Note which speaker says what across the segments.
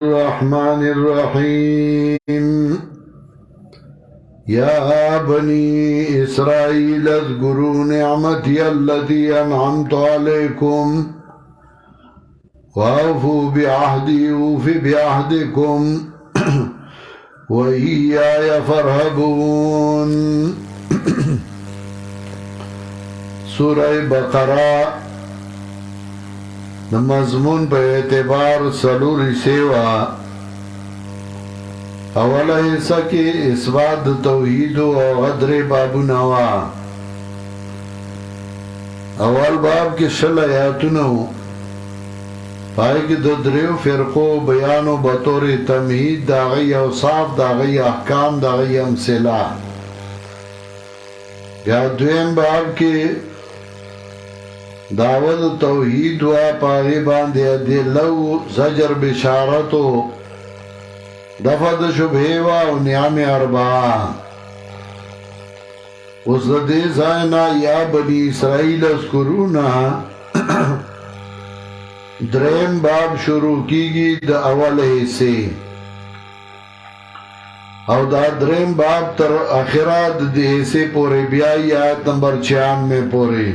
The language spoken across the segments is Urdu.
Speaker 1: الرحمن الرحيم يا بني إسرائيل اذكروا نعمتي التي أنعمت عليكم وأوفوا بعهدي أوف بعهدكم وإياي فارهبون. سورة بقرة مضمون په اعتبار سلوری سیوا اوله حصہ کې اثبات توحید او غدر بابونه وا. اول باب کې شل آیاتونه پای کې د دریو فرقو بیانو بطور تمهید داغی اوصاف داغی احکام داغی امثله. بیا دویم باب کې دعوت توحید و پاغی باندے دلو زجر بشارتو دفد شبہیوہ و نعم اربعہ. اس دے زائنا یا بنی اسرائیل اذکرونا درہم باب شروع کی گی دا اول حصے او دا درہم باب تر آخرات دے حصے پورے بیائی آیت نمبر 96 میں پورے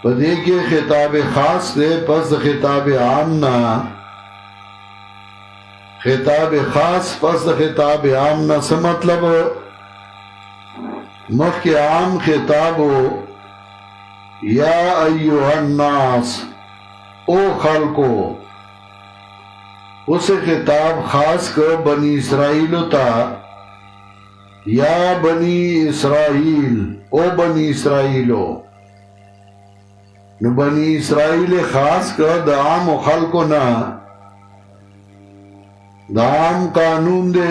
Speaker 1: پدے کے خطاب خاص دے پس خطاب عام نا خطاب خاص پس خطاب عام نا سے مطلب مخ کے عام خطابو یا ایوہ الناس او خلقو اسے خطاب خاص کر بنی اسرائیلو تا یا بنی اسرائیل او بنی اسرائیلو نو بنی اسرائیل خاص کا دا عام خلقو نا دا عام قانون دے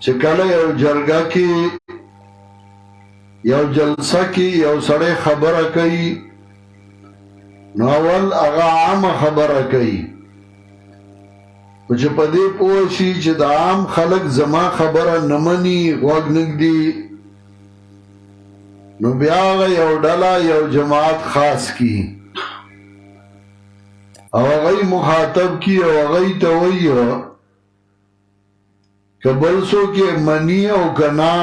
Speaker 1: چکل یو جرگا کی یو جلسہ کی یو سڑے خبر کئی نو اول اغا عام خبر کئی کچھ پدے پوشی چھ دا عام خلق زما خبر نمانی وگنگ دی نو بیاغ یو ڈلا یو جماعت خاص کی او اغی مخاطب کی او اغی تویو کہ بلسو کے منی او کنا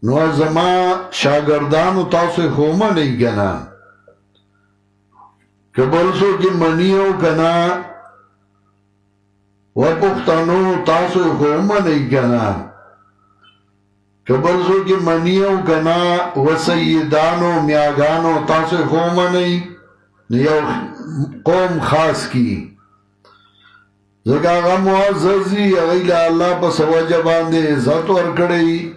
Speaker 1: نو زما شاگردانو تاسو خوما نہیں کنا کہ بلسو کے منی او کنا و پختانو تاسو خوما نہیں کنا کبلزو کی منیو کنا و سیدانو میاگانو تاسو خوما نئی یو قوم خاص کی زکا غم معززی اغیل اللہ پس وجہ باندے عزت ورکڑی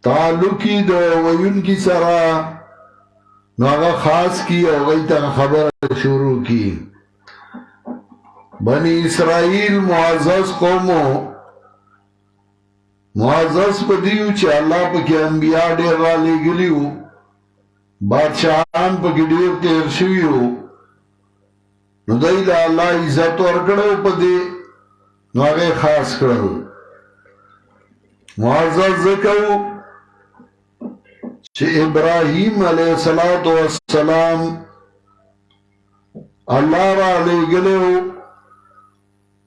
Speaker 1: تعلقی دو ویون کی سرا نو اغا خاص کی اغیل تا خبر شروع کی. بنی اسرائیل معزز قومو معزز پا دیو چه اللہ پا کی انبیاء دیر را لے گلیو بادشاہان پا کی دیر تیر شویو نو دیل اللہ عزت ورکڑو پا دی نو آگے خاص کرو معزز ذکرو چه ابراہیم علیہ السلام اللہ را لے گلیو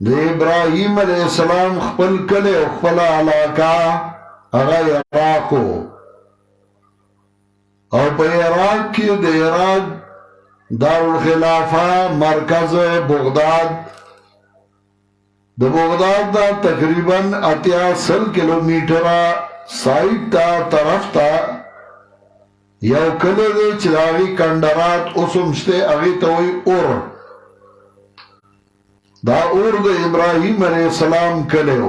Speaker 1: دے ابراہیم علیہ السلام خپل کلے خپل علاقہ اغای عراقو اور پہ عراق کی دے عراق دارالخلافہ مرکز بغداد دا بغداد دا تقریباً 80 کلومیٹرہ سائٹ تا طرف تا یو کلے دے چلاغی کندرات اسمشتے اغی توی اور دا اور دا ابراہیم علیہ السلام کلیو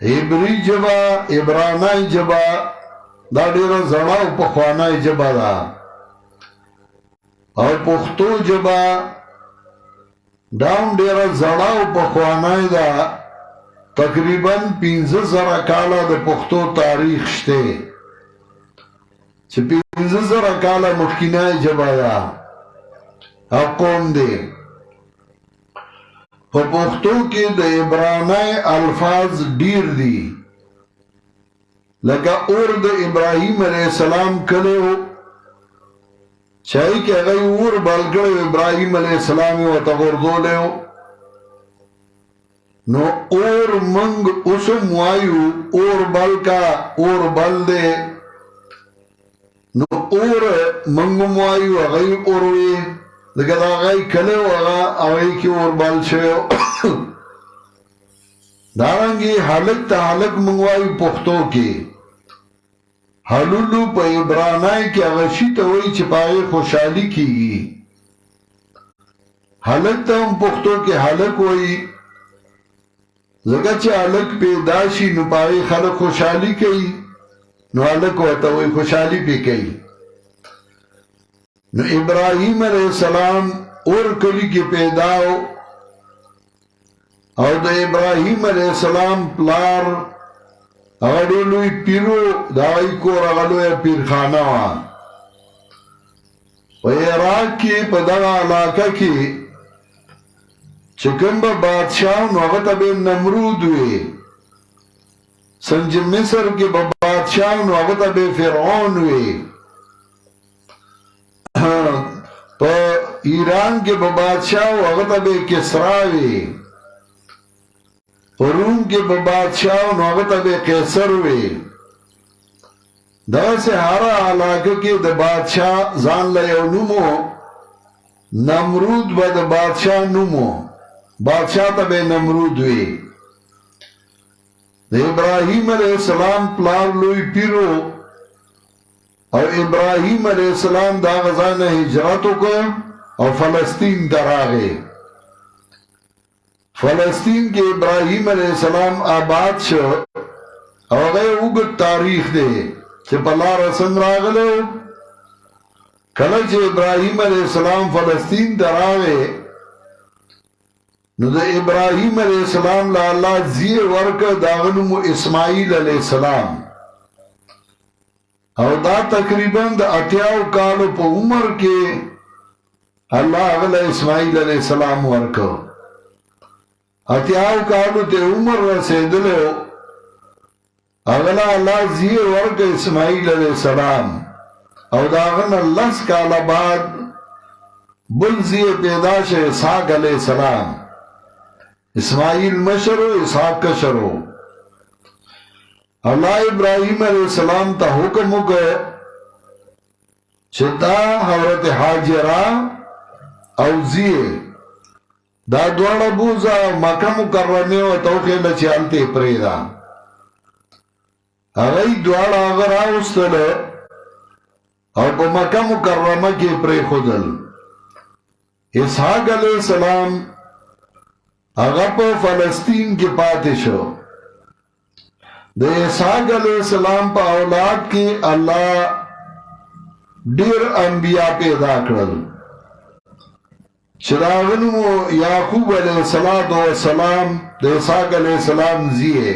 Speaker 1: عبری جبا عبرانائی جبا دا دیر زڑاو پخوانائی جبا دا اور پختو جبا داون دیر زڑاو پخوانائی دا تقریباً 15,000 کالا دا پختو تاریخ شتے چھ 15,000 کالا مخینائی جبا دا قوم دے پر پختو کی دا عبرانائی الفاظ دیر دی لگا اور دا ابراہیم علیہ السلام کلے ہو چاہی کہ اگئی اور بلکڑ ابراہیم علیہ السلامی و تغرزو لیو نو اور منگ اسم وایو اور بلکا اور بل دے نو اور منگم وایو اگئی اوروی لیکن اگئی کلیو اگئی کی اور بل شویو دارنگی حلق تا حلق منگوایو پختو کی حلولو پا عبرانائی کی اغشی تا وی چپاگی خوشحالی کی گی حلق تا ہم پختو کی حلق وی زکر چا حلق پیداشی نو پاگی خلق خوشحالی کی نو حلق وطا وی خوشحالی پی کی نو ابراہیم علیہ السلام اور کلی کی پیداو او دا ابراہیم علیہ السلام پلار اغلوی پیرو دائی کور اغلوی پیر خانہ وان و عراق کی پدغا علاقہ کی چکم با بادشاہ نوغتا بے نمرود وی سنج مصر کی با بادشاہ نوغتا بے فرعون وی پا ایران کی با بادشاہ نوغتا بے کسرا وی روم کے بادشاہ نوغتا بے قیصر وی دا سے ہارا علاقہ کے دا بادشاہ زان لیو نمو نمرود با دا بادشاہ نمو بادشاہ تا بے نمرود وی دا ابراہیم علیہ السلام پلار لوی پیرو اور ابراہیم علیہ السلام دا غزان ہجراتو کو اور فلسطین در آگے فلسطین کے ابراہیم علیہ السلام آباد شو اور غیر اگت تاریخ دے چھ پلا رسم راغلو کلچ ابراہیم علیہ السلام فلسطین در آوے نو دا ابراہیم علیہ السلام لا اللہ زی ورک داغنم اسماعیل علیہ السلام اور دا تقریباً دا اتیاو کالو پا عمر کے اللہ اغلا اسماعیل علیہ السلام ورکو اتیاو کالو تے عمر رسیدلو اغلا اللہ زی ورک اسماعیل علیہ السلام او داغن اللہ کالا بعد بل زی پیداش اسحاق علیہ السلام اسماعیل مشرو اسحاق کشرو اللہ ابراہیم علیہ السلام تا حکم ہو گئے چھتا حضرت حاجرہ او زیے دا دوڑا بوزا مکہ مکرمی و توخیل چیالتی پریدا اگئی دوڑا اگر آوستل او پا مکہ مکرمہ کی پری خودل اسحاق علیہ السلام اگر پا فلسطین کی پاتشو دا اسحاق علیہ السلام پا اولاد کی اللہ دیر انبیاء پیدا کرل چراغنمو یعقوب علیہ السلام دا اسحاق علیہ السلام زیے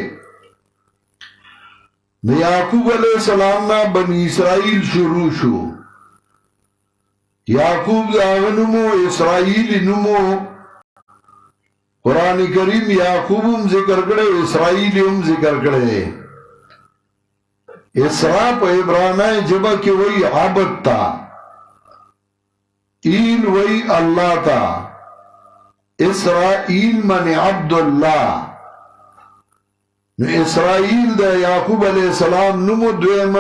Speaker 1: دا یعقوب علیہ السلام نا بنی اسرائیل شروع شو یعقوب دا غنمو اسرائیل نمو قرآن کریم یعقوب ہم ذکر کرے اسرائیل ہم ذکر کرے اسراء پا عبرانہ جبہ کی وہی عبد تا ایل وی اللہ تا اسرائیل من عبداللہ نو اسرائیل دا یعقوب علیہ السلام نمو دویم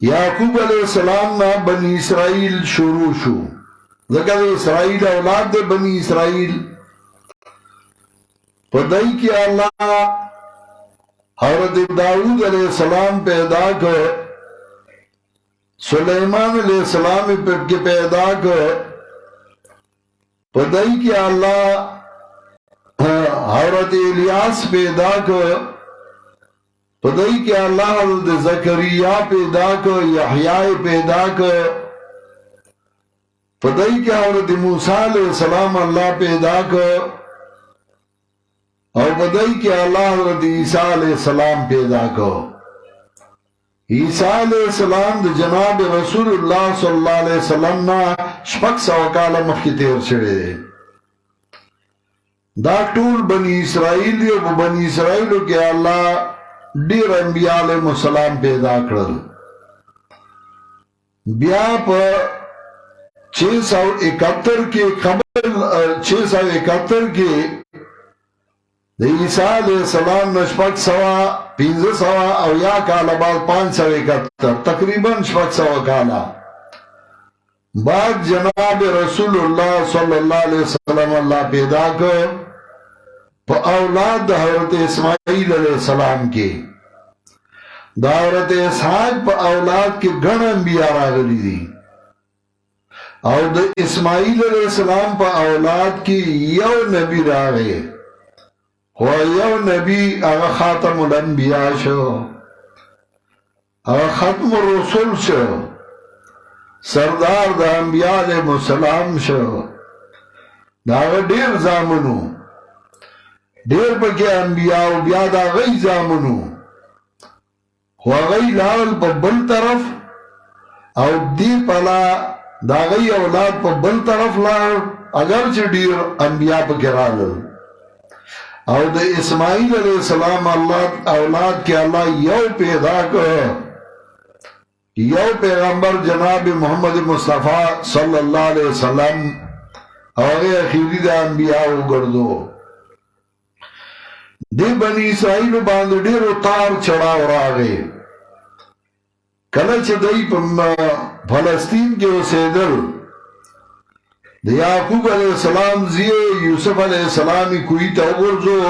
Speaker 1: یعقوب علیہ السلام نا بنی اسرائیل شروع شو ذکر اسرائیل اولاد دے بنی اسرائیل پدائی کی اللہ حضرت داؤد علیہ السلام پیدا کر سلیمان علیہ السلام کے پیدا کر پدائی کی اللہ حضرت الیاس پیدا کر پدائی کی اللہ حضرت زکریہ پیدا کر یحییٰ پیدا کر پدائی کی حضرت موسیٰ علیہ السلام اللہ پیدا کر اور پدائی کی اللہ حضرت عیسیٰ علیہ السلام پیدا کر عیسیٰ علیہ السلام دا جناب رسول اللہ صلی اللہ علیہ وسلم نا شپک سوکالا مخی تیر شوئے دے دا ٹول بنی اسرائیل دیو بنی اسرائیلو کے اللہ دیر انبیاء علیہ السلام پیدا کرل بیا په 671 کې قبل 671 کې د عیسی علیہ السلام نشپک سوا 1500 او یا کال بعد 571 تقریبا شپک سوا کالا بعد جناب رسول الله صلی اللہ علیہ وسلم اللہ پیدا کر پا اولاد دا حضرت اسماعیل علیہ السلام کی دا حضرت اسحاق پا اولاد کی گن انبیاء راغلی دی او دا اسماعیل علیہ السلام پا اولاد کی یو نبی راغے یو نبی اغا خاتم الانبیاء شو اغا ختم الرسول شو سردار دا انبیاء علیہ السلام شو دا اغا دیر زامنو دیر پکی انبیاء و بیا دا غی زامنو و غی لال پا بل طرف او دی پلا دا غی اولاد پا بل طرف لال اگرچہ دیر انبیاء پا کرالل او دا اسماعیل علیہ السلام اولاد کے اللہ یو پیدا کر یو پیغمبر جناب محمد مصطفیٰ صلی اللہ علیہ وسلم اور اخیری دا انبیاء گردو دی بنی اسرائیل باندې ډیرو تار چڑاو راغی کله چې دی په فلسطین کې اوسېدل د یعقوب علیہ السلام زیه یوسف علیہ السلامی کوی ته وګرځو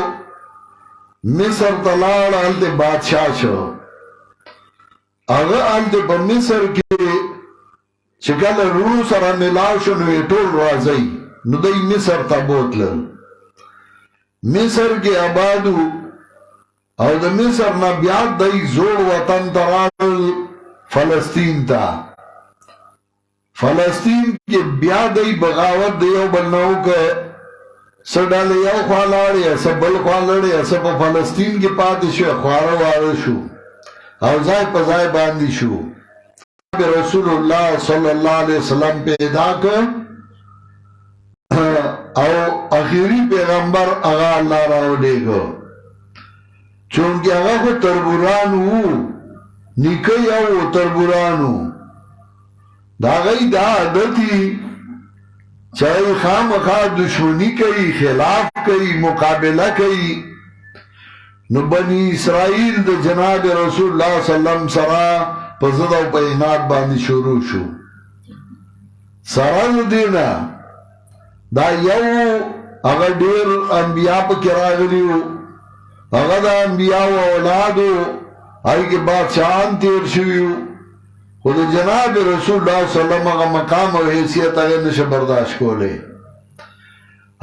Speaker 1: مصر ته لاړ هلته بادشاہ شو هغه هلته په مصر کې چې کله رونو سره ملاو شو نو یې ټول راځي نو دی مصر ته بوتلل مصر کے آبادو او دا مصر نا بیاد دای زور وطن ترال فلسطین تا فلسطین کے بیاد دای بغاوت دیو بلناو که سڈال یو خوالاری ایسا بل خوالاری ایسا پا فلسطین کے پاتی شو خوارو وارو شو او زائی پا زائی باندی شو رسول اللہ صلی اللہ علیہ وسلم پیدا کر او اخیری پیغمبر اغا اللہ راو دے گو چونکہ اغا کو تربورانو نکی او تربورانو دا غی دا عدتی چاہی خام خواہ دشمنی کئی خلاف کئی مقابلہ کئی نو بنی اسرائیل دا جناب رسول اللہ صلی اللہ علیہ وسلم سرا پزد او پینات باندی شروع شو سرا دینا دا یو اگر دیر انبیاء پا کراغلیو اگر دا انبیاء و اولادو آئی کے بادشاہان تیر شویو خود جناب رسول اللہ صلی اللہ علیہ وسلم اگر مقام و حیثیت اگر نشا برداشت کو لے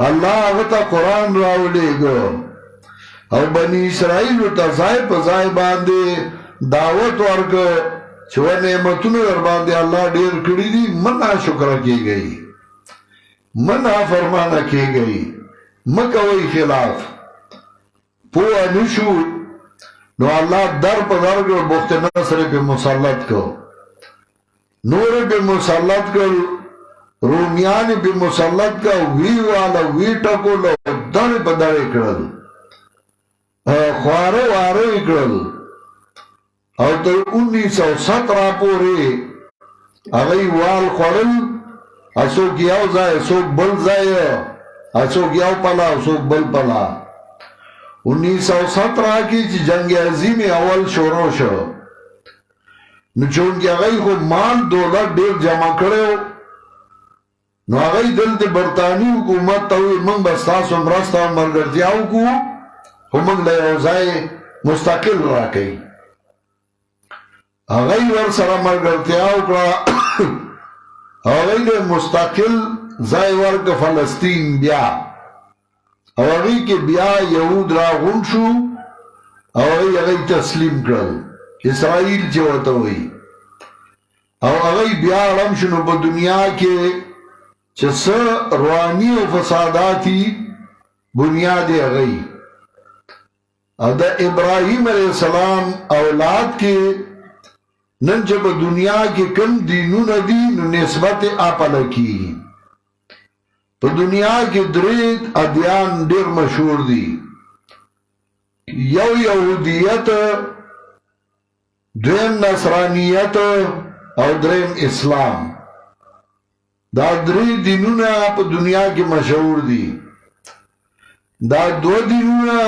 Speaker 1: اللہ اگر تا قرآن راو لے گو او بنی اسرائیل تا زائی پا زائی باندے دعوت ورگو چھوہ نعمتون ور باندے اللہ دیر کری دی منع شکر کی گئی منع فرمانا کی گئی مکوئی خلاف پوہ نشو نو اللہ در پا درگو بخت نصر پہ مسلط کو نور پہ مسلط کر رومیان پہ مسلط کا وی والا وی ٹکو لو در پا در اکڑل خوارو وارو اکڑل اور تر 1917 پورے اگئی وال خورل اسوک یاو زائے اسوک بل زائے اسوک یاو پلا اسوک بل پلا 1917 کی جنگ عظیم اول شروع شو نو چونکہ اگئی خو مال دولت دیر جمع کرے ہو نو اگئی دلت برطانی حکومت تاوی منگ بستاس و مرستا و مرگرتیاو کو ہو منگ لے اوزائے مستقل راکی اگئی ور سر مرگرتیاو کرا اگئی دے مستقل زائی ورک فلسطین بیا اگئی کے بیا یہود را غنشو اگئی تسلیم کرل اسرائیل چوتا ہوئی اگئی بیا علم شنو پا دنیا کے چس روانی و فساداتی بنیاد اگئی دا ابراہیم علیہ السلام اولاد کے نن جب دنیا کی کم دینو ندین نسبت آپلکی پا دنیا کی درید ادیان دیر مشہور دی یو یہودیت دویم نصرانیت او دریم اسلام. دا درې دینونه په دنیا کې مشهور دي. دا دو دینونه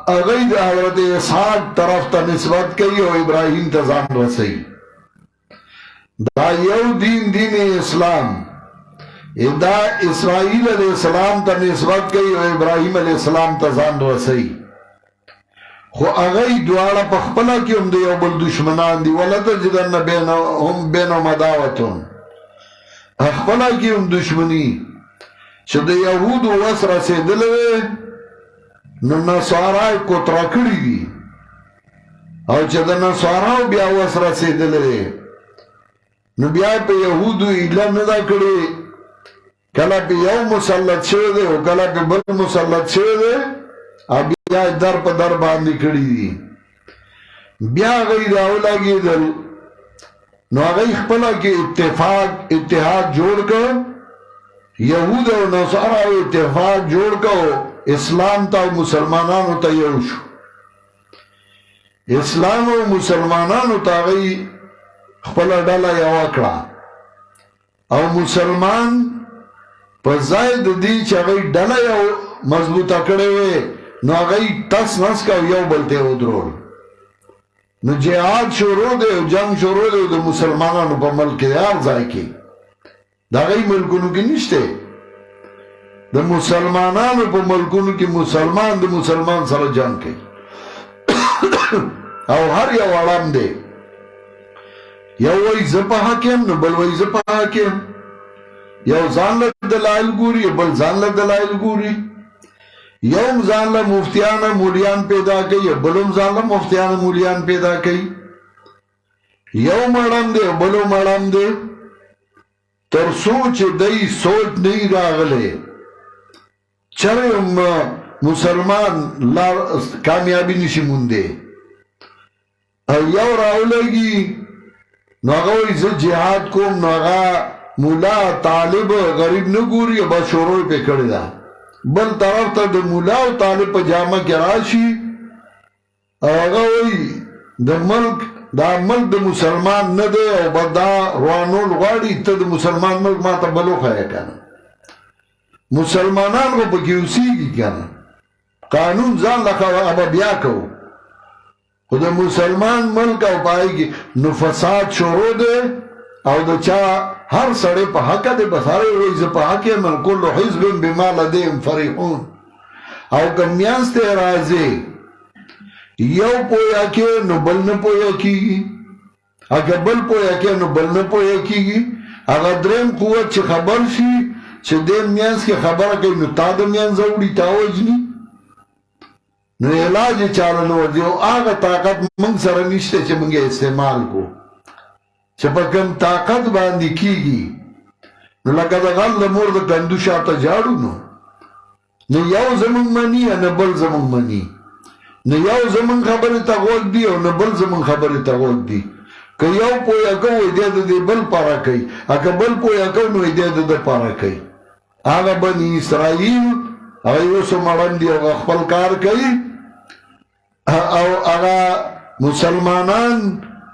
Speaker 1: هغه د حضرت اسحاق طرف ته نسبت کوي او ابراهیم ته ځان رسوي. دا یو دین اسلام دا اسرائیل علیہ السلام ته نسبت کوي او ابراهیم علیہ السلام ته ځان رسوي. خو هغه دواړه په خپل کې هم د یو بل دشمنان دي. ولتجدن بینهم عداوة، خپل کې هم دشمني چې د یهودو وس رسېدلی نو نصارا کوترا کړي دي، او چې د نصاراو بیا وس رسېدلی نو بیا په یهودو ایله نه ده کړې. کله په یو مسلط شوی دی او کله په بل مسلط شوی دی او بیا در په در باندې کړي دي. بیا هغوی راولګېدل نو هغوی خپله کې اتحاد جوړ کړ. یهود او نصارا اتفاق جوړ کړ، اسلام ته او مسلمانانو ته یو شو. اسلام او مسلمانانو ته هغوی خپله ډله یوه کړه، او مسلمان په ځای د دې چې هغوی ډله یو مضبوطه کړې وې نو هغوی تس نس که یو بل ته یې ودرول. نو جهاد شروع دی او جنگ شروع دی د مسلمانانو په ملک کې هر ځای کې. د هغوی ملکونو کې نشته. د مسلمانانو په ملکونو کې مسلمان د مسلمان سره جنگ کوي او هر یو اړم دی. یو وایي زه په حق یم نو بل وایي زه په حق یم. یو ځان له دلایل ګوري بل ځان له دلایل ګوري. یو ځان له مفتیان مولیان پیدا کوي بلوم ځان له مفتیان مولیان پیدا کوي. یو مړم دی بلو مړم دی. تر سوچ دی سوچ نہیں راغلے چرم مسلمان کامیابی نشی مندے. یو راولگی نو اگوی زد جہاد کوم نو اگا مولا طالب غریب نگوری بس شروع پہ کردی دا. بل طرف تا دا مولا و طالب پا جامع کی راشی اگوی دا ملک د مسلمان نه دی او دا روانول غواړي ته د مسلمان ملک ما ته بلو ښایه که نه. مسلمانان خو پکې اوسېږي که نه، قانون ځان لکه به بیا کوو، خو د مسلمان ملک او په هغې کې نو فساد شروع دی او د چا هر سړی په حقه دی. بس هر یو وایي زه په حق یم کل حزب بما لدیهم فرحون. او که منځ ته راځي یو پویا کې نو بل نه پویا کېږي، اگه بل پویا کې نو بل نه پویا کېږي. هغه دریم قوت چې خبر شي چې دې منځ کې خبره کوي نو تا د منځه وړي تا وژني نو علاج یې چاله نه ورځي. او هغه طاقت موږ سره نشته چې موږ یې استعمال کو. چې په کوم طاقت باندې کېږي نو لکه د غل د مور د کندو شاته جاړو نو یو زموږ مني نه بل زموږ مني. نه یو زمون خبرې ته غوږ دی او نه بل زمون خبرې ته غوږ دی. که یو پویا کوو دی د دې بل پاره کوي، که بل پویا کوو نو دی د ده پاره کوي. هغه بني اسرائیل هغه اوس مړن دي او خپل کار کوي، او هغه مسلمانان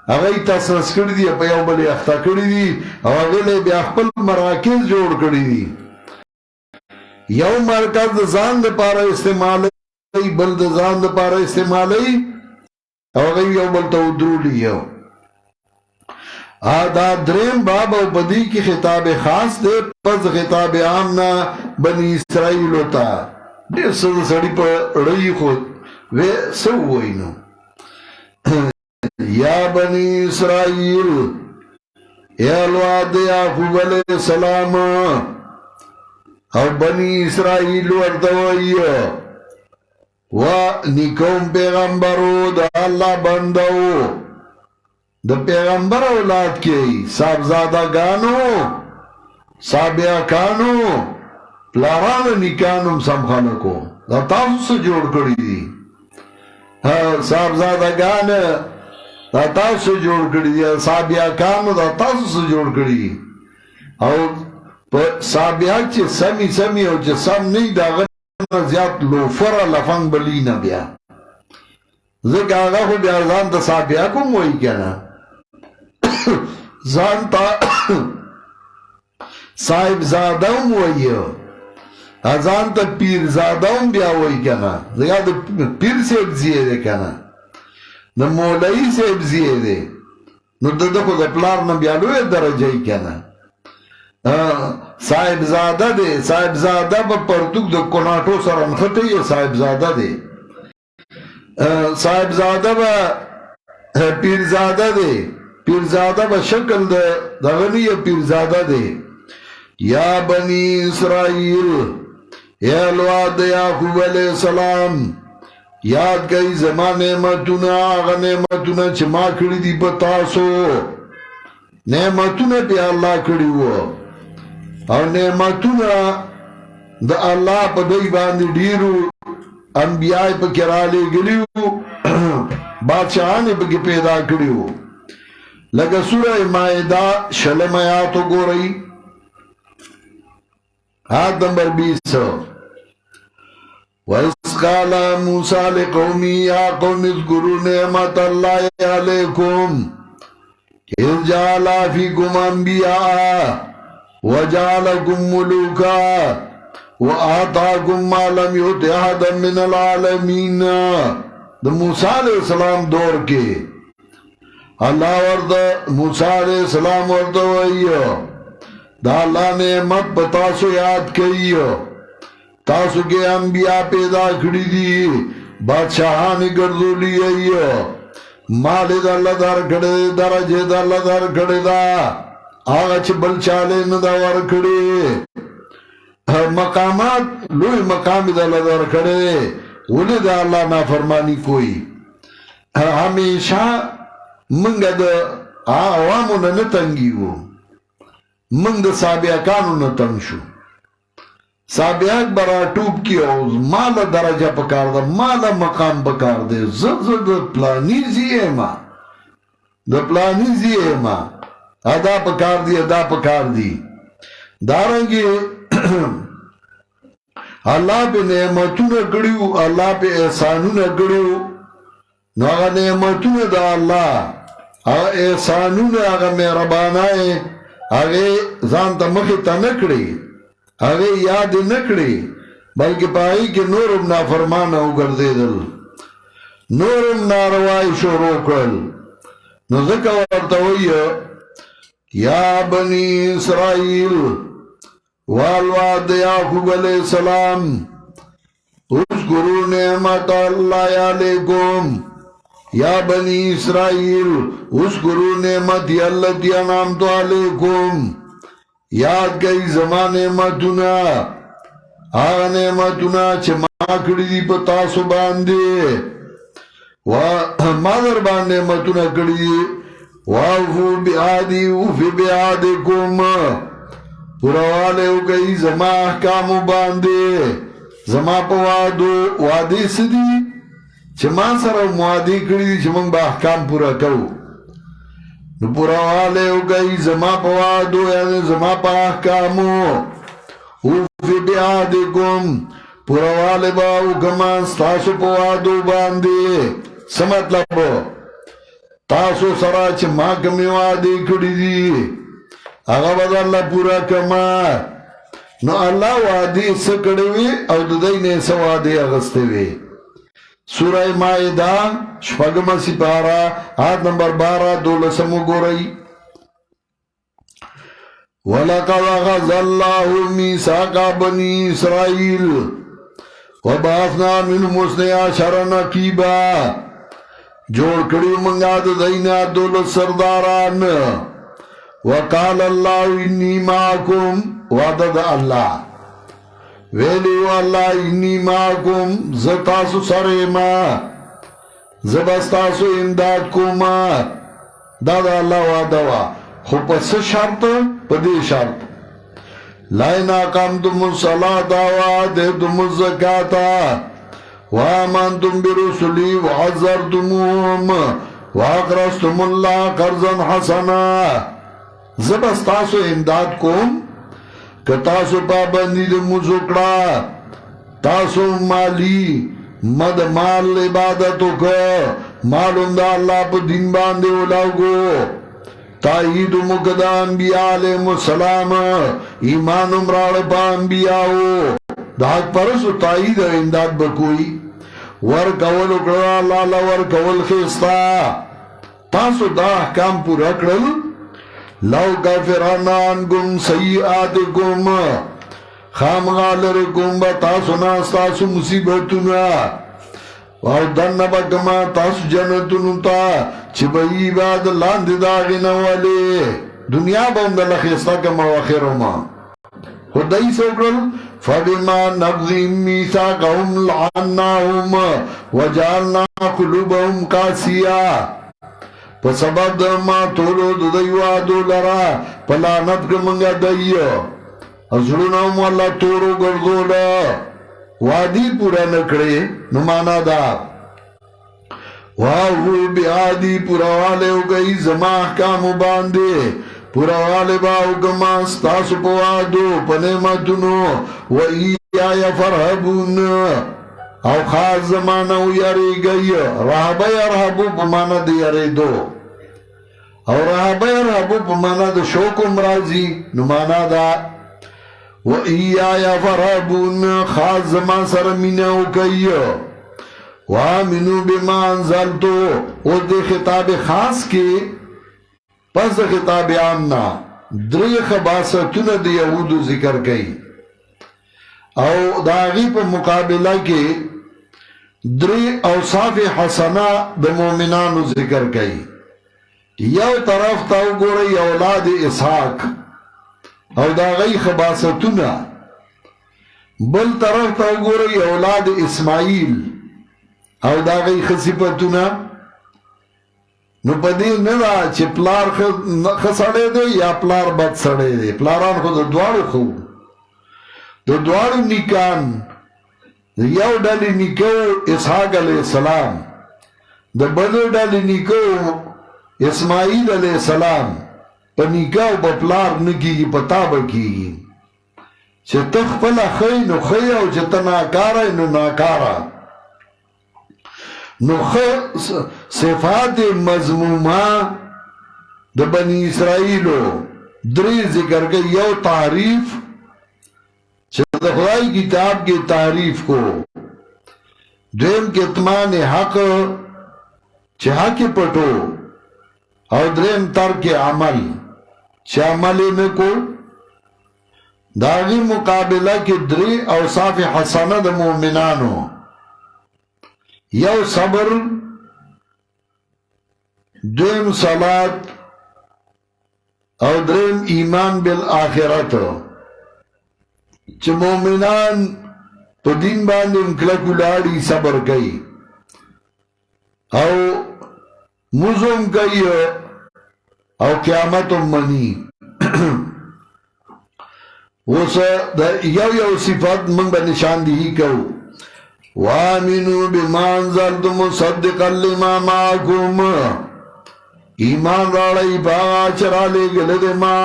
Speaker 1: هغه یې تاسیس کړي دي په یو بل یې اخته کړي دي او هغې بیا خپل مراکز جوړ کړي دي. یو مرکز د ځان دپاره استعمال بل د ځان دپاره استعمالوي او هغوی یو بل ته ودرولي. یو دا دریم باب او په دې کې خطاب خاص دی پس خطاب عام نه بني اسرائیلو ته. ډېر څه د سړي په ړی خو څه ووایي نو یا بني اسرائیل ای اولاد یعقوب علیه السلام او بني اسرائیل ورته وایي و نیکوم پیغمبرو دا اللہ بندو د پیغمبر اولاد کی صاحبزادگانو صابعکانو پلارانو نیکانو سم خلقو دا تاسو سے جوڑ کری دی. صاحبزادگان دا تاسو سے جوڑ کری دی، صابعکانو دا تاسو سے جوڑ کری دی. او صابعک چه سمی سمی او چه سم نی دا غن زیاد لوفر لفنگ بلینا بیا ذکر آگا خو بیا ځان ته صابعه کوم وایي که نه ځانته صاحب زاده هم وایي ځانته پیر زاده هم بیا وایي که نه ځکه د پیر صاحب زیه دی که نه د مولوي صاحب زیه دی نو د ده خو د پلار نه بیا لویه درجه یي که نه صاحب زاده دی صاحب زاده به پرتوک د کوناټو سره نښتی یې صاحب زاده دی صاحب زاده به پیر زاده دی پیر زاده به شکل دغه نه یې پیر زاده دی یا بنی اسرائیل اے اولاد یعقوب علیہ السلام یاد کئی زما نعمتونه هغه نعمتونه چې ما کړي دي په تاسو نعمتونه په الله کړي وو او نعمتونه د الله په دوی باندې ډیرو انبیاء په کې را لېږلي وو بادشاهان یې پکې پیدا کړي وو لکه سوره مائده شلم آیات وګورئ آیت نمبر 20 وَإِذْ قَالَ مُوسَىٰ لِقَوْمِهِ يَا قَوْمِ اذْكُرُوا نِعْمَةَ اللَّهِ عَلَيْكُمْ إِذْ جَعَلَ فِيكُمْ أَنْبِيَاءَ وَجَعَلَكُمْ مُلُوكًا وَآتَاكُمْ مَا لَمْ يُؤْتِ أَحَدًا مِنَ الْعَالَمِينَ د موسی علیہ السلام دور کې الله ورته موسی علیہ السلام ورته وایي دا اللہ نعمت بتاسو یاد کئی تاسو کے انبیاء پیدا کری دی بادشاہانی گردو لی مالی دا اللہ دار کڑی درجے دا اللہ دار کڑی دا آغا چھ بل چالے ندا ور کڑی مقامات لوی مقامی دا اللہ دار کڑی ولی دا اللہ نافرمانی کوئی ہمیشہ منگا دا عوامو نتنگیو منگ دا سابعکانو نتنگ شو سابعک برا ٹوب کی اوز مالا درجہ پکار دا مالا مقام پکار دے زد دا پلانی زیئے ما دا پلانی زیئے ما ادا پکار دی ادا پکار دی دارنگی اللہ پہ نعمتون گڑیو اللہ پہ احسانون گڑیو نو آگا نعمتون دا اللہ آگا احسانون آگا مہربانائے آگے زانتا مخی تا نکڑی آگے یاد نکڑی بلکہ پائی کہ نورم نافرمانا اگردے دل نورم ناروائی شروع کرل نو ذکر ورطوئی یا بنی اسرائیل والواد یعقوب علیہ السلام اذکروا نعمت اللہ علیکم یا بنی اسرائیل اذکروا نعمتی اللتی انعمت علیکم یاد کئی زمان نعمتنا آغا نعمتنا چھ ما کڑی دی پا تاسو باندے مادر بان نعمتنا کڑی دی وافو بیادی اوفی بیادکم پوروالے ہو گئی زما احکامو باندے زما پا وادی سدی چھ ما سر موادی کڑی دی چھ منگ با احکام پورا کرو نو پوروالے ہو گئی زما پا وادو یعنی زما پا احکامو اوفی بیادکم پوروالے با حکمان ستاسو پا وادو باندے سمطلب تاسو سرا چھ ما کمی وادی کڑی دی آغا بدا اللہ پورا کما نو اللہ وعدی سکڑوی او ددین سا وعدی اغسطے وی سورہ مائدہ شپگم سپارہ آیت نمبر 12 دولسمو گو رئی وَلَقَدْ أَخَذَ اللَّهُ مِيثَاقَ بَنِي إِسْرَائِيلَ وَبَعَثْنَا مِنْهُمُ اثْنَيْ عَشَرَ نَقِيبًا جوڑ کڑی منگا دینا دولت سرداران وقال اللہ انی معاکم وعدد اللہ ویلیو اللہ انی معاکم زتاسو سرما زبستاسو امداد کوما دادا اللہ وعدوا خو پس شرط پدی شرط لائن اقامتم الصلاة وآتيتم الزکاة وآمنتم برسلی وعزرتموهم وآقرضتم اللہ قرضا حسنا زبستاسو امداد کوم که تاسو پابندی ده مزکڑا تاسو مالی مد مال عبادتو که مالون دا اللہ پا دین باندے اولاو گو تایید مقدا انبیاء علیہ السلام ایمان امراڑ پا انبیاءو دا حق پرسو تایید و امداد بکوئی ور کول اکڑا لالا ور کول خیستا تاسو دا احکام پورا کرل لو کافران عنکم سیئاتکم خام غالرکم با تاسو ناس تاسو مصیبتونا او دن بکما تاسو جنتونو تا چی بایی باد لاند داغی نوالی دنیا باند لخیستا کم آخر ما خدای سوکرل فبما نقضیم میثاقهم لعناهم وجعلنا قلوبهم قاسیہ پسبب ما تولو دیوادو لرا پلانت کمنگا دیو ازروناهم اللہ تورو گردولا وادی پورا نکڑے نمانا دا واہو بیادی پورا والے ہو گئی زما احکام باندے پورا والے باہو کما ستاسو پوادو پنیمتنو و ایایا فرحبون او خاص زمانہ یاری گئی رہبہ یرحبو پمانا دی یاری دو او رہبہ یرحبو پمانا دا شوک امرازی نمانا دا وَإِيَّايَ فَرَحْبُونَ خاص زمان سر مینہو کئی وَآمِنُوا بِمَا أَنزَلْتُ اور دے خطاب خاص کے پس دے خطاب عامنا دری خباستون دے یہودو ذکر کئی او داغی پا مقابلہ کے دری اوصاف حسنہ دے مومنانو ذکر کئی یو طرف تاو گو رئی اولاد اسحاق او دا غی خباستونا بل طرف تا گوری اولاد اسماعیل او دا غی خصیفتونا نو پا دی ندا چه پلار خسڑے دے یا پلار بد سڑے دے پلاران خود دوارو خو دو دوارو نکان یو ڈالی نکو اسحاق علیہ السلام دا بلو ڈالی نکو اسماعیل علیہ السلام پا نکاو پا پلار نکی پتابا کی چه تخفلا خی نو خی او چه تا ناکارا نو ناکارا نو صفات مضمومہ دا بنی اسرائیلو دری ذکر کے یو تعریف چه دا خدای کتاب کے تعریف کو دویم کتمان حق چه حق پٹو اور دریم ترک عمل چه عملی نکو داغی مقابلہ کی دری اوصاف حسنہ دا مومنانو یو صبر دویم صلاة اور دریم ایمان بالآخرت چه مومنان پا دین باندے انکلکو لاری صبر کئی او مزم کئی او قیامتم منی یو صفت من با نشاندہی کرو وَآمِنُوا بِمَا أَنزَلْتُ مُصَدِّقًا لِمَا مَعَكُمْ ایمان راڑی باغا چرا لے گلد ما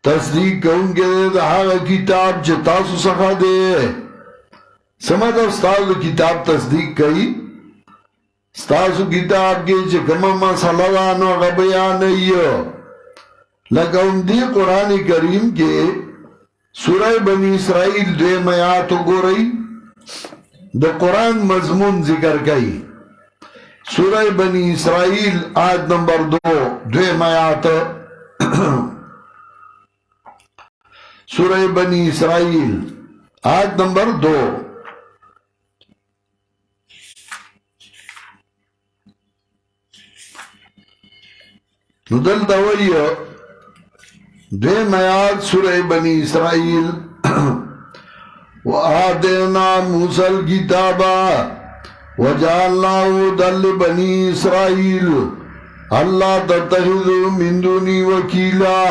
Speaker 1: تصدیق کون کے دے دا کتاب چه تاسو سخا دے سمجھ استاذ کتاب تصدیق کئی ستاسو کتاب کے چه کم مسئلہ دانو غبیان ایو لکہ ان دی قرآن کریم کے سورہ بنی اسرائیل دوے میاتو گو رئی دا قرآن مضمون ذکر کئی سورہ بنی اسرائیل آیت نمبر 2 دوے میات سورہ بنی اسرائیل آیت نمبر 2 ندل دوئی دوے میات سورہ بنی اسرائیل وَآدِرْنَا مُوسَى الْكِتَابَ وَجَعَلْنَاهُ دَلِّ بَنِي إِسْرَائِيلِ اللہ تَتَّخِذُوا مِن دُونِي وَكِيلًا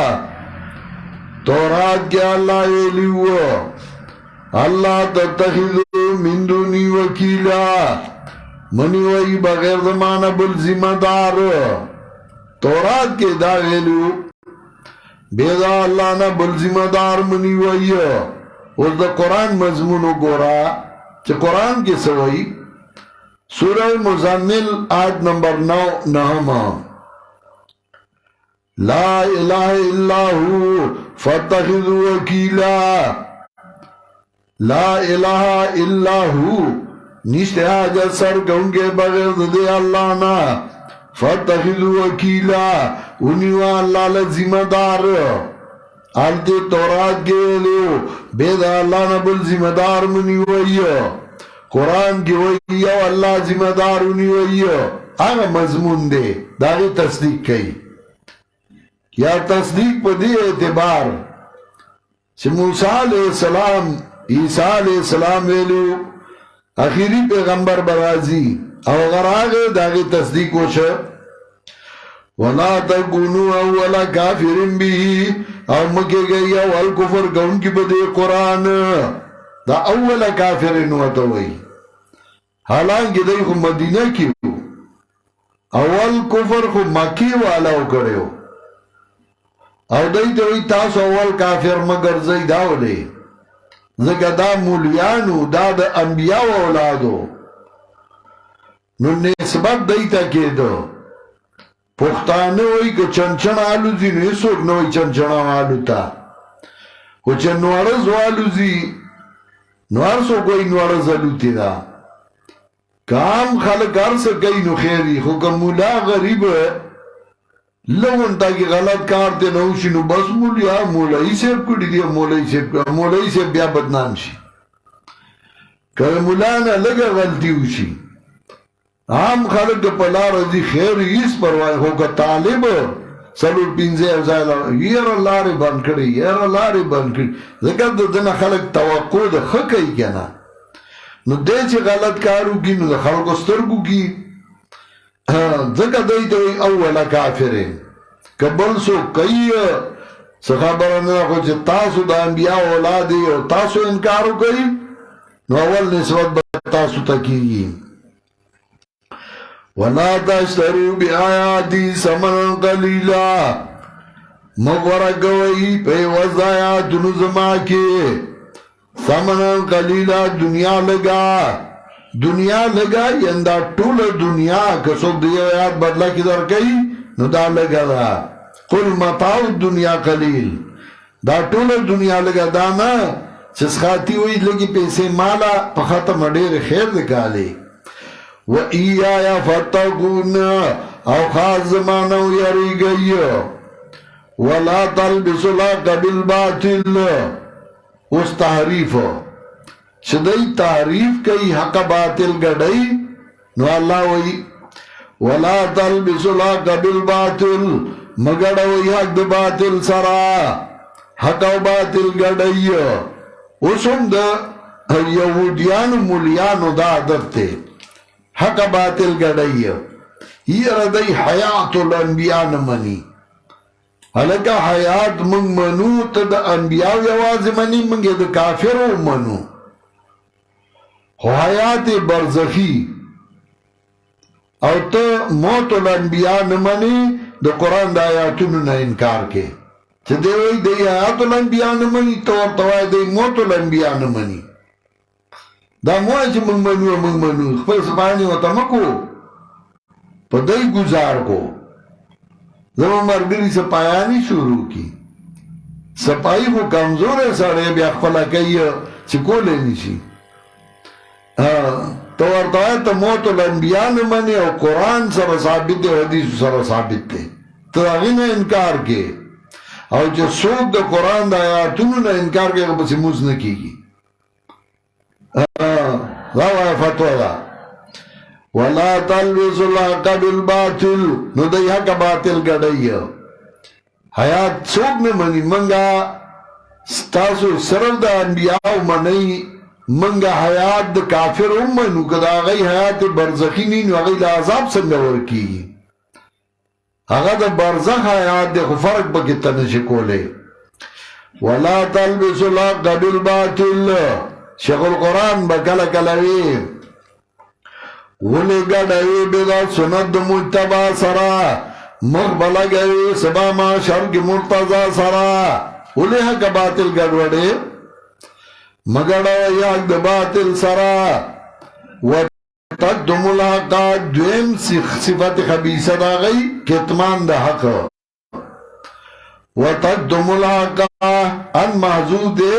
Speaker 1: تورات کیا اللہ ایلیو اللہ تَتَّخِذُوا مِن دُونِي وَكِيلًا منی وئی بغیر زمانہ بل ذمہ دار تورات کے دا ایلیو بیدا اللہ نا بل ذمہ دار منی وئی اور دا قرآن مضمونو گورا چه قرآن کے سوئی سورہ مزمل آیت نمبر 9 نہما لا الہ الا ہو فاتخذوا وکیلا. لا الہ الا ہو نشتے حاجت سر کونگے بغیر دے اللہ نا. فاتخذوا وکیلا انیو اللہ لذمہ دار. آلتے تورات کے لیو بید اللہ نبل ذمہ دار منی وئی. قرآن کی وئی یو اللہ ذمہ دار انی وئی. آگا مضمون دے داغی تصدیق کئی یا تصدیق پا دی اعتبار چھ موسیٰ علیہ السلام عیسیٰ علیہ السلام ویلو اخیری پیغمبر برازی او اگر آگے داغی تصدیق وشا وَلَا تَكُونُوا أَوَّلَ كَافِرٍ بِهِ او مکے گئی اول کفر کون کی بدے قرآن دا اول کافرین وطوئی. حالانکہ دی خو مدینہ کی اول کفر خو مکی والاو کرے ہو او دی توی تاسو اول کافر مگر زی داو دے زکا دا مولیانو دا دا انبیاء و اولادو نو نسبت دی تا که دو پختانه وی که چنچن آلو زی نو اسوک نوی چنچن آلو تا و چن نوارز والو زی نوارسو کوئی نوارز آلو تی دا کام خلق عرص کئی نو خیری خو که مولا غریب لون تاکی غلط کارتے نوشی نو بس مولیا مولائی سیب کڑی دیا مولائی سیب بیا بدنام شی. که مولانا لگا غلطی ہوشی عام خلق پلا رضی خیر اس پروائی خو که طالب سلور پینزے افزائلہ یہ اللہ ری بند کری یہ اللہ ری بند کری ذکر دن خلق توقع دا خکی کنا نو دے چی غلط کارو کی نو دا خلق استرگو کی ذکر دیتوی اولا کافرین کبل سو کئی سخابرانہ خو چی تاسو دا انبیاء اولادی او تاسو انکارو کئی نو اول نسبت با تاسو تکیگی. وَلَا تَشْتَرُوا بِآيَاتِي ثَمَنًا قَلِيلًا مغورگوئی پہ وزایاتن زما کے ثمنًا قلیلا دنیا لگا یندا طول دنیا کسوک دیو آیات بدلا کی در کئی نو دا لگا دا قل متاع الدنیا قلیل دا طول دنیا لگا دانا چس خاتی ہوئی لگی پیسے مالا پختم دیر خیر دکالے. وَإِيَّايَ فَاتَّقُونَ او خاص زمانو یاری گئی. وَلَا تَلْبِسُوا الْحَقَّ بِالْبَاطِلِ اس تحریف شدئی تحریف کئی حق باطل گڑئی نو اللہ وی وَلَا تَلْبِسُوا الْحَقَّ بِالْبَاطِلِ مگڑ وی حق باطل سرا حق باطل گڑئی. اسم دا یہودیان مولیان دا عدد تے حق باطل گڑئی یہ ردئی حیات الانبیاء نمانی. حلقہ حیات منگ منو تا دا انبیاء یواز منی منگی دا کافرو منو. حیات برزخی او تا موت الانبیاء نمانی دا قرآن دا آیاتونو نا انکار کے چھ دیوئی دا آیات الانبیاء نمانی توارتوائی دا موت الانبیاء نمانی. دا موائی چھ منگ منو خپل سپانی و تمکو پا دای گزار کو زمان مرگری سپایانی شروع کی سپائی کو کمزور ہے ساڑے بیا خپلا کئی چکو لینی چی تو ارتوائی تا موت الانبیاء نمانی او قرآن سر ثابت دے حدیث سر ثابت دے تو اغین انکار کے او جو سوک دا قرآن دا آیاتونو نا انکار کے بسی موز نکی گی راوہ فتوہ دا وَلَا تَلْبِسُوا الْحَقَّ بِالْبَاطِلِ نو دی حق باطل گڑئی حیات سوک نے منی منگا ستاسو صرف دا انبیاء منی منگا حیات دا کافر منو کدا غی حیات برزخی نینو غی دا عذاب سنگور کی اگا دا برزخ حیات دا فرق بکتا نشکولے. وَلَا تَلْبِسُوا الْحَقَّ بِالْبَاطِلِ شیخ القرآن بکل کلوی ولی گڑوی بیدا سنت مجتبا سرا مقبل گئی سبا معاشر کی مرتضی سرا ولی حق باطل گڑوڑے مگڑوی حق باطل سرا وتقدم الحق دویم صفت خبیصہ دا گئی کتمان دا حق وتکتم الحق ان محضوب دے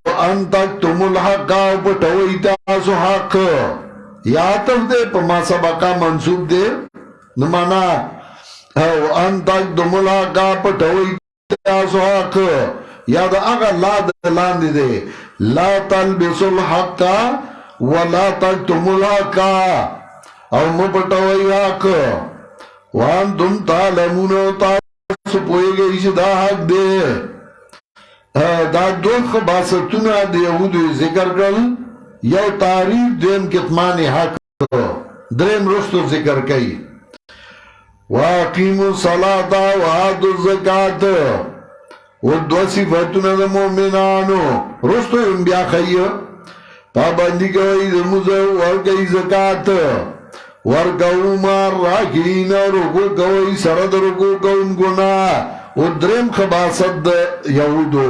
Speaker 1: وان تکتم الحق پٹوئی تاسو حق یا عطف دے پا ما سبقا منصوب دے نمانا وان تکتم الحق پٹوئی تاسو حق یا دا اگا لا دلان دے لا تلبس الحق ولا تکتم الحق او مپٹوئی حق وان تم تعلمون تاسو پوئے گئی چی دا حق دے دا دون خباستونا دا یهودو ذکر کرل یو تعریف دیم کتمان حق درم رستو ذکر کئی واقیمو صلاة وآتو الزکاة و دو صفتونا دا مومنانو رستو ام بیا خی پابندی کوئی دا مزو ورگئی زکاة ورگو مار راکین رکو کوئی سرد رکو کون گناہ و درم خباست دا یهودو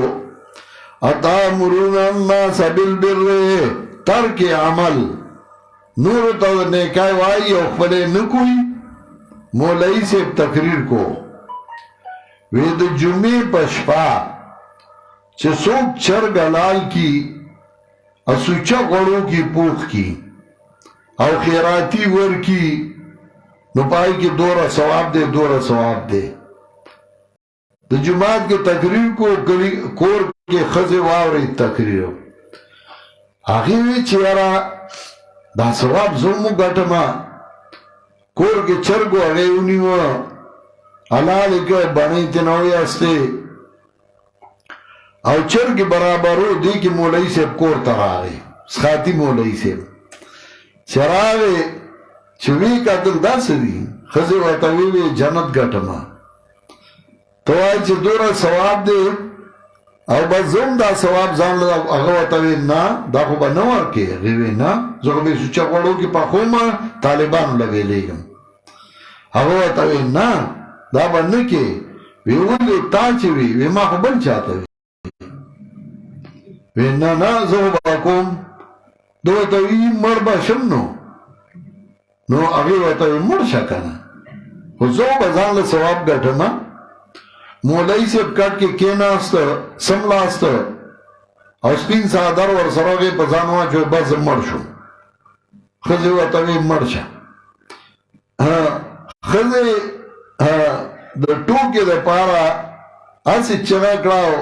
Speaker 1: اتامرون الناس بالبر ترک عمل نور تا نیکای وائی او خفلے نکوئی مولائی سے تقریر کو وید جمعی پشپا چه سوک چرگ علال کی اسوچا غڑو کی پوخ کی او خیراتی ور کی نو پائی کی دورا ثواب دے دورا ثواب دے دا جماعت کے تقریر کو کور کے خز واوری تقریر آخیوی چیارا دا ثواب زمو گٹما کور کے چرگو اگیونیو حلال کے بنی تنوی استے او چرگ برابرو دی کی مولائی سے کور تر آگئی سخاتی مولائی سے چراغے چوی کا دل دا سدی خزی وطویوی جنت گٹما تو آئی چه دورا ثواب دے او بس زم دا ثواب زان لدا اغواتوی نا دا خوبا نوار کے غیوی نا زو بے سوچا کوڑو کی پا خوما طالبانو لگے لیگم اغواتوی نا دا با نکے وی اولی تا چوی وی ما خوبن چاہتا وی نا نا زو با کوم دو توی مربا شمنو نو اغواتوی مرشا کنا خو زو با زان لدا ثواب گٹما مولائی سے کٹ کے کیناستا سملاستا او سپین سادر ور سراغی پزانوا چوی بس مرشو خزی و توی مرشا خزی در ٹوکی در پارا اسی چنا کراو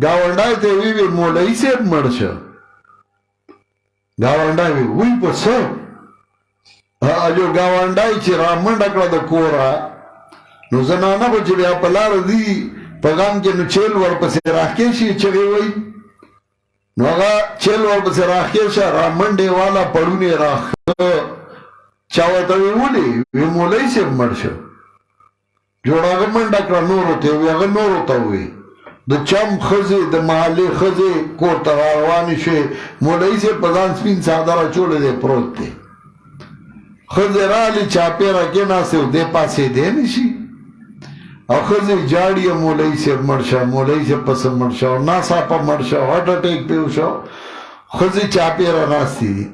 Speaker 1: گاونڈائی تے وی وی مولائی سے مرشا گاونڈائی وی وی پسا جو گاونڈائی چی رامن ڈکڑا دا کورا نو زنانا با چلی اپلار دی پغام کے نو چیل ور پسی راکیشی چگی وی نو اگا چیل ور پسی راکیشا رامنڈے والا پڑونے راک چاوتاوی ولی وی مولائی سے مرشا جوڑا اگا منڈکڑا نورو تے وی اگا نورو تاوی دا چم خزی دا محلی خزی کورتا راروانی شوی مولائی سے پزان سپین سادارا چولے دے پروت تے خزی رالی چاپی رکے ناسے دے پاسے دے نشی او خزی جاڑی مولائی سے مرشا مولائی سے پس مرشا اور ناسا پا مرشا ہارٹ اٹیک پیوشا خزی چاپی را ناستی دی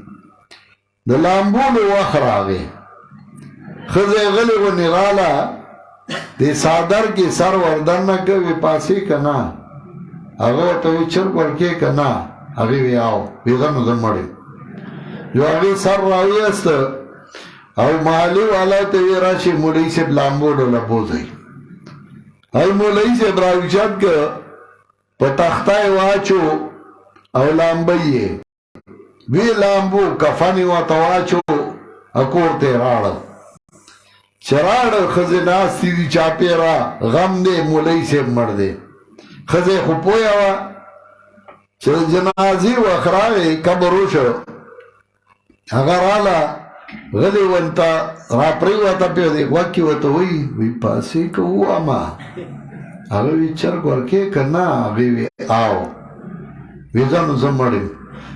Speaker 1: دلامبول وخر آگے خزی غلی و نرالا دی صادر کی سر وردن نکوی پاسی کنا اگو توی چرک ورکی کنا اگی وی آو بیغن دمڑی جو اگی سر راوی است او محلی والا توی راشی مولائی سے لامبولو لبوزی ای مولائی سے براویچت که پا تختای واچو او لامبئیے وی لامبو کفانی واتواچو اکور تے راڑ چراڑ خزی ناستی دی چاپی را غم دے مولائی سے مردے خزی خوپویا وا چل جنازی و اخراوی کبروشو اگر آلا غلی ونتا راپری واتا پیو دے وکی واتا وی پاسی که ہوا ما اگوی چرک ورکے کنا اگوی آو وی زنو زمڑیم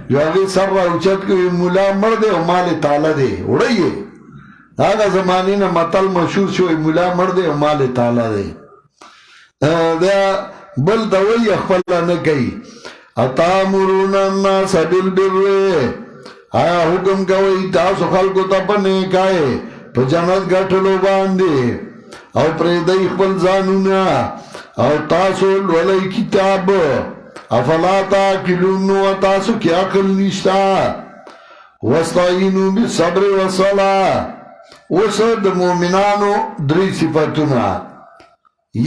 Speaker 1: جو اگوی سر را اچت که مولا مردے و مال تالا دے اڑائیے آگا زمانی نا مطل مشہور شوی مولا مردے و مال تالا دے دیا بل دوئی اخفلا نکی اتامرون الناس بالبر آیا حکم کوئی تاسو خلقو تا پا نیکائے پا جنت گٹلو باندے او پریدی خپل ځانونه او تاسو لولئ کتاب افلا تاکلون نو تاسو کی عقل نشتا واستعینوا بالصبر والصلاة اوس د مؤمنانو درې صفاتونه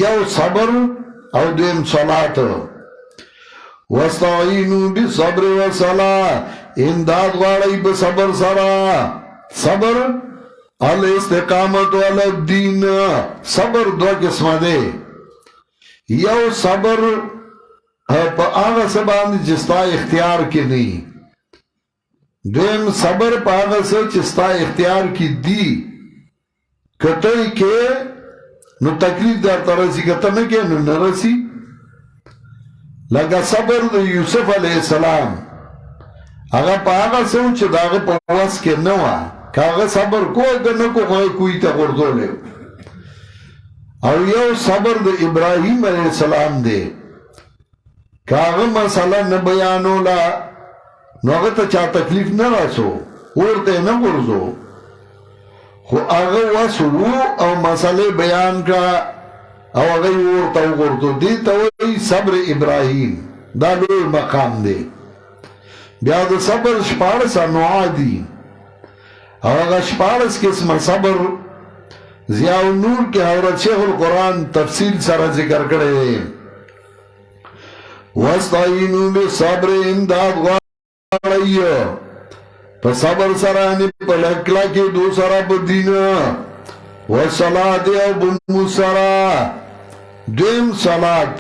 Speaker 1: یو صبر او دویم صلات واستعینوا بالصبر والصلاة امداد غواړئ په صبر سره صبر الاستقامت علی الدین صبر دو قسمه دی یو صبر په هغه څه باندې چې ستا اختیار کې نه دویم صبر په هغه څه چې ستا اختیار کې دي کته کې نو تکلیف درته رسي کته نه کې نو نه رسي لکه صبر د یوسف علیه السلام هغه په هغه څه چې داغه په واس کې نه و کاغه صبر کوه نه کوی ته ورغولې او یو صبر د ابراهیم علیه السلام دی کاغه مسله نه بیانولا نو هغه ته چا تکلیف نه راسو ورته نه ورزو خو هغه واسو او مسله بیان کا او هغه ورته ورته دي ته وی صبر ابراهیم دا لوی مقام دی بیا د صبر شپارس انواع دي هغه شپارس قسم صبر ضیاء النور کې حضرت شیخ القرآن تفصیل سره ذکر کړی واستعینوا بالصبر امداد غواړئ په صبر سره نه په لکلا کې دو سره په دین والصلاة او بنمو سره دویم صلات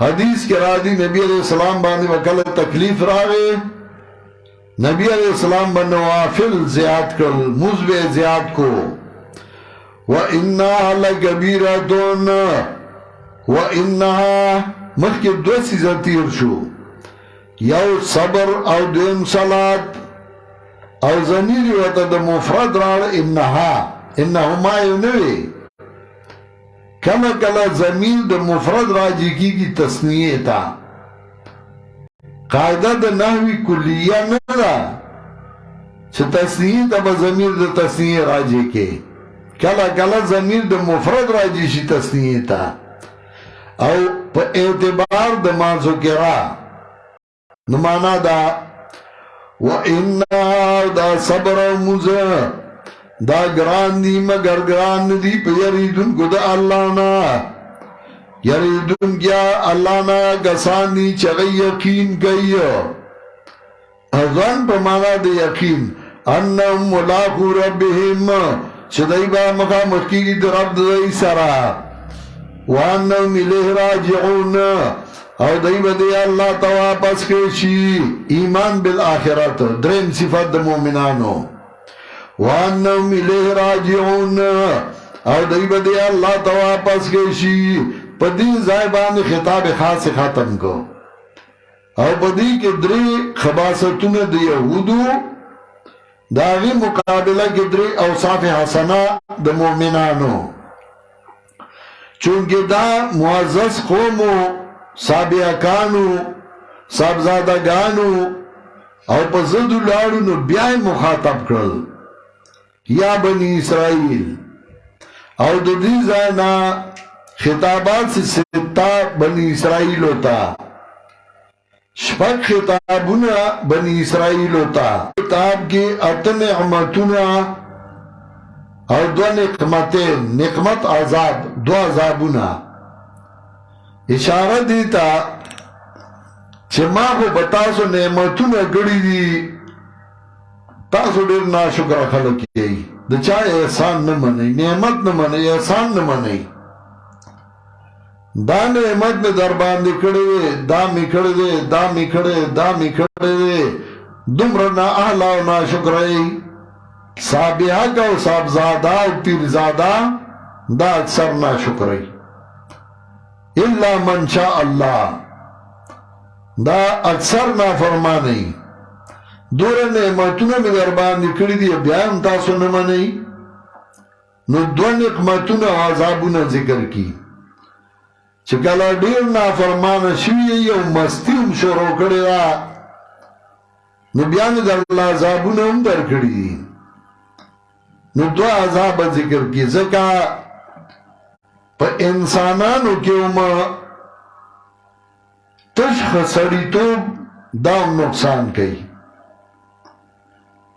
Speaker 1: حدیث کې راځي نبی علیہ السلام باندې وکړه تکلیف راغی نبی علیہ السلام باندې نوافل زیاد کړل مزبه زیاد کو وَإِنَّهَا لَكَبِيرَةٌ وَإِنَّهَا مخکې دو سیزه تیر شو یو صبر او دویم صلات او ضمیر ورته د مفرد راړه انهما یو نه وي کله کله ضمیر د مفرد راځي کیږي تثنیه ته قاعده د نحوی کلیه نه ده چې تثنیه ته به ضمیر د تثنیه راځي کې کله کله ضمیر د مفرد راځي شي تثنیه ته او په اعتبار د مذکرہ نو معنا دا وَإِنَّ دا صبر و مزه دا گران دی مگر گران دی پا یریدون کو دا اللہ نا یریدون کیا اللہ نا کسان دی چغی یقین کئی ازان پا مانا دی یقین انہم ملاقو ربهم چدائی با مقامت کی دی رب دی سرا وانہم الیہ راجعون او دای بدی اللہ تواپس کشی ایمان بالآخرت درم صفت دا مومنانو وانہم الیہ راجعون او دای بدی اللہ تواپس کشی پدی زائبان خطاب خاص ختم کو او پدی کے دری خباستون دا یہودو داغی مقابلہ کے دری اوصاف حسنہ دا مومنانو چونکہ دا معزز قومو سابقانو سابزادگانو او پا زدو لارو نو بیائی مخاطب کرل یا بنی اسرائیل او دو دی زائنا خطابات سے ستا بنی اسرائیل ہوتا شپک خطابونا بنی اسرائیل ہوتا خطاب کی اتن نعمتونا او دو نقمتین نقمت عذاب دو عذابونا اشاره دیتا چې ما خو به تاسو نعمتونه کړي دي تاسو ډېر ناشکره خلک یې د چا احسان نه منئ نعمت نه منئ احسان نه منئ دا نعمت مې در باندې کړی دا مې کړی دی دا مې کړی دا مې کړی دی دومره نااهله او ناشکره یې صابحه او صاحبزاده او پیرزاده دا اکثر ناشکره یې الا من شاء الله دا اکثر نافرمانی دور نعمتونه می در باندې کړی دي بیا هم تاسو نه منئ نو دو نعمتونه عذابونه ذکر کی چې کله ډیر نافرمانه شوی یو مستی هم شروع کړی دا نو بیا می در الله عذابونه هم در کړی دي نو دو عذاب ذکر کی ځکه په انسانانو کې وما تشخ سړیتوب دا نقصان کوي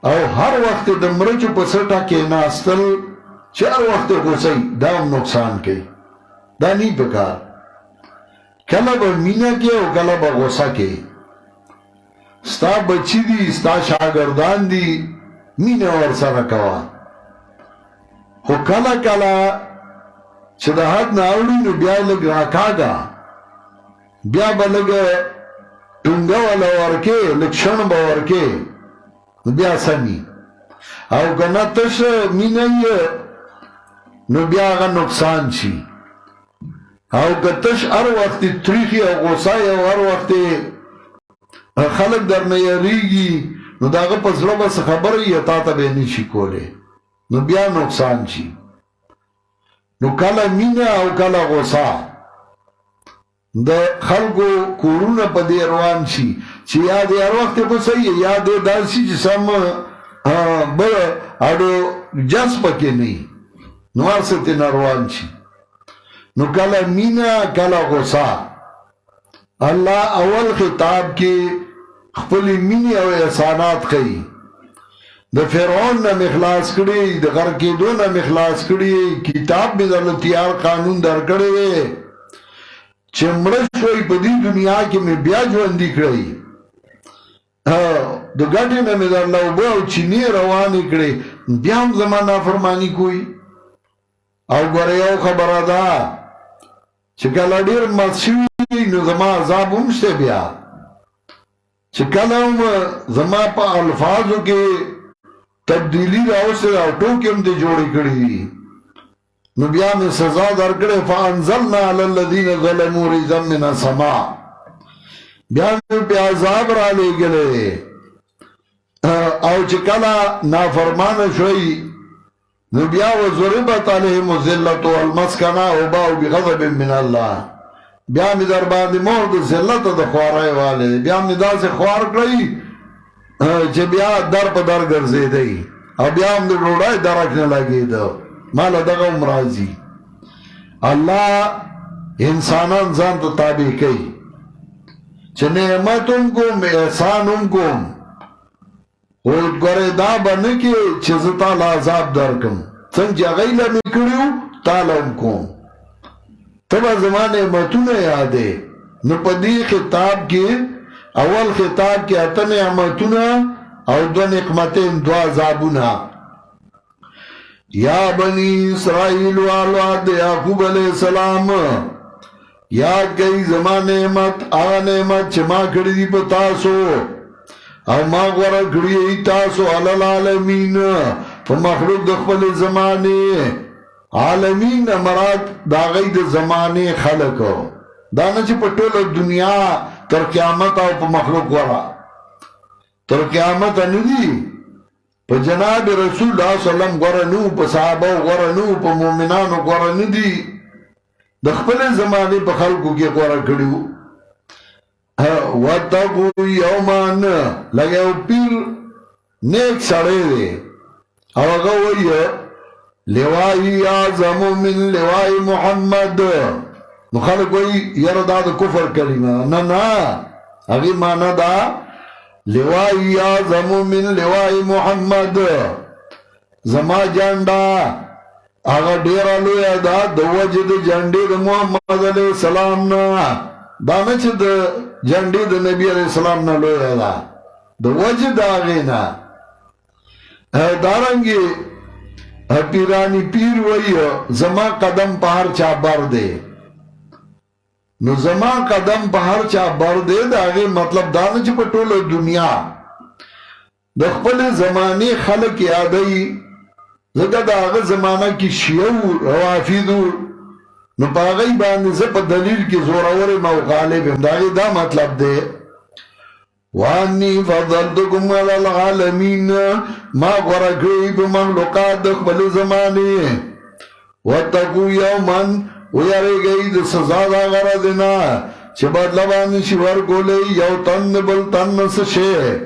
Speaker 1: او هر وخت د مرچو په سټه کې ناستل چې هر وخت غوسه دا نقصان کوي دا نه پکار کله به مینا کې او کله به غوسه کې ستا بچی دي ستا شاګردان دي مینا ور سره کوا خو کله کله چې د حد نه اوړي نو بیا لږ راکاږه بیا به لږ ټونګه والا ورکې لږ شڼ به ورکې بیا سمی او کنه تش مینه نو بیا هغه نقصان شي او که تش هر وخت تریخي او غوسه او هر وخت خلک درنه یریږي نو داغه په زړه به څه خبره یې تا ته به نشي کولی نو بیا نقصان شي نو کله مینه او کله غوسه د خلکو کورونه په دې روان شي چې یا دې هر وخت په صحیح یا دې داسې چې سم به اړو جس پکې نه نو ورسته نه روان شي نو کله مینا کله غوسه الله اول خطاب کې خپل مینې او احسانات کوي د فرعون نه مخلاص کړي د غر کېدو نه مخلاص کړي کتاب به د تیار قانون درکړي چې مړ شوی په دې دنیا کې مې بیا ژوندي کړی د ګټې نه مې درله اوبه او چینې روانې کړې بیا هم زما نافرماني کوي او ګوره یو خبره ده چې کله ډېر مست شوي نو زما عذاب هم شته بیا چې کله هم زما په الفاظو کې تبدیلی راوستې او ټوکې هم دې جوړې کړي دي نو بیا میں سزا درکڑے فانزلنا علی الذین ظلموا رجزا من السماء بیا میں پہ عذاب را لے گلے او چکلا نافرمان شوئی نو بیا وضربت علیہم الذلت والمسکنہ وباؤ بغضب من اللہ بیا میں در بعد مورد ذلت دا خوارای والے بیا میں دا سے خوار کری چھ بیا در پا در گرزے دی او بیا ہم در روڑای درکنے لگی دو مالا دغم راضی اللہ انسانان ځان ته تابع کوي چې نعمتم کوم احسانم کوم او ګوره دا باندې کې چې زه تعالی عذاب درکم څنګه غیله میکړو تعالی کوم تبا زمانه نعمتونه یادې نو په دې خطاب کې اول خطاب کې اته نعمتونه او دو نعمتین دو عذابونه یا بنی اسرائیل والواد یعقوب علیہ السلام یاد گئی زمان نعمت آغا نعمت چه ما کردی دی پا تاسو او ما غورا کردی ای تاسو علال عالمین پا مخلوق دخپل زمانی عالمین مراد دا غی دا زمانی خلقو دانا چه پا طول دنیا تر قیامت او پا مخلوق غورا تر قیامت اندی پا جناب رسول اللہ صلی اللہ علیہ وسلم غورنو پا صحابہ غورنو پا مومنانو غورنو دی دخپل زمانی پا خلقو کی غورا کریو وَاتَّقُوا یومان لگے او پیر نیک سڑے دے او اگوئی لوائی آزم من لوائی محمد نو خلقوئی یرداد کفر کلمہ نا اگی مانا دا لوائی آزم من لوائی محمد زما جانڈا آغا دیرا لویا دا دو وجد جانڈی دا محمد علیہ السلام نا دانا چه دا جانڈی دا نبی علیہ السلام نا لویا دا دو وجد آغینا دارنگی پیرانی پیر وی زما قدم پہر چا بر دے نو زمان قدم په هر چا بر دی دا غي مطلب دا نه چې په ټوله دنیا د خپل زمانه خلک یادای زګه دا هغه زمانہ کې شیعو روافضو نو پاغی باندې زه په دلیل کې زورور ما غالب دا مطلب دی وانی فضلتکم علی العالمین ما غرقی په مخلوقات د خپل زمانه وتقوا یوما ویاری گئی دا سزا دا غردنا چه بدلبانی شی ورگولی یو تن بل تن سشے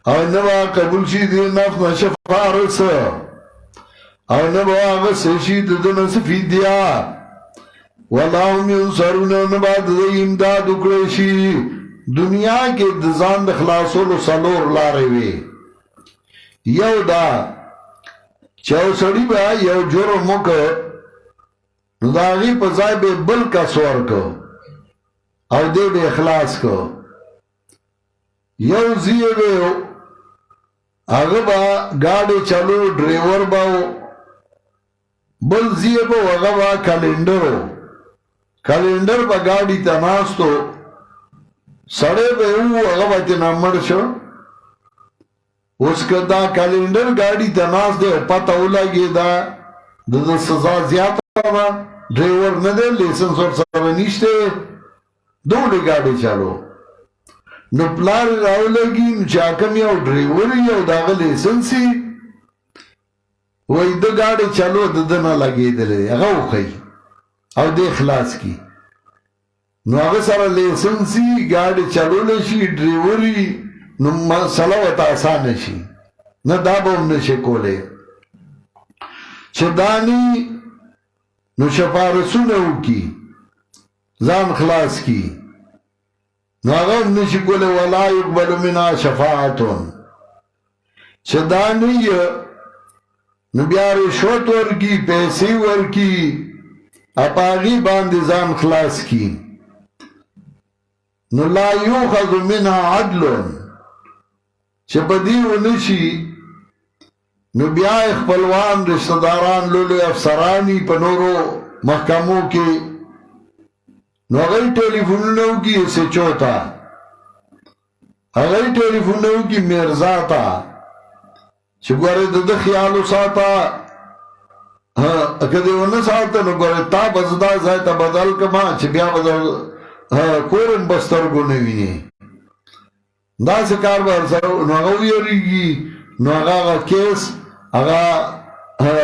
Speaker 1: او نبا قبول شی دی نفس نشفارس او نبا آغا سشی دنس فیدیا واللهم ينصرون نباد دی امداد اکڑشی دنیا کے دزان دخلاصولو سلور لاروی یو دا چاو سڑی با یو جرمو که نو داغی پزای بے بل کا سور کو او دے بے اخلاص کو یو زیه بیو آگه با گاڑی چلو ڈریور باو بل زیه باو آگه با کلندرو کلندر با گاڑی تناستو سڑے بے او آگه با تنمر شو اس که دا کلندر گاڑی تناست دے پتا اولا گی دا سزا زیادہ با ڈریور ندے لیسنس اور سرنیشتے دوڑے گاڑی چلو نو پلار راو لگی نو چاکم یو ڈریوری یو داغ لیسنسی وی دو گاڑی چلو ددنا لگی دلے اگاو خی او دے خلاص کی نو اگا سارا لیسنسی گاڑی چلو لشی ڈریوری نو مسئلہ آسان شي نه دا به هم نشي کولی چې دانی نو شفارسونه وکي ځان خلاص کی نو هغه هم نشي کولی ولا يقبل منها شفاعتون چې دانی نو بیا رشوت ورکی پیسې ورکی اپاغي باندې ځان خلاص کی نو لا یوخذ منها عدل چه بدیو نشی نو بیا خپلوان رشتداران لولو افسرانی پا نورو محکمو کے نو اگر ٹیلیفوننو کی اسے چوتا اگر ٹیلیفوننو کی مرزا تا چه گواره دده خیالو ساتا اکده ونه ساتا نو گواره تا بزدا زایتا بدل کما چه بیا بدل کورن بسترگو نوینی دا سکار بار سر نو آگا ویریگی نو آگا کیس آگا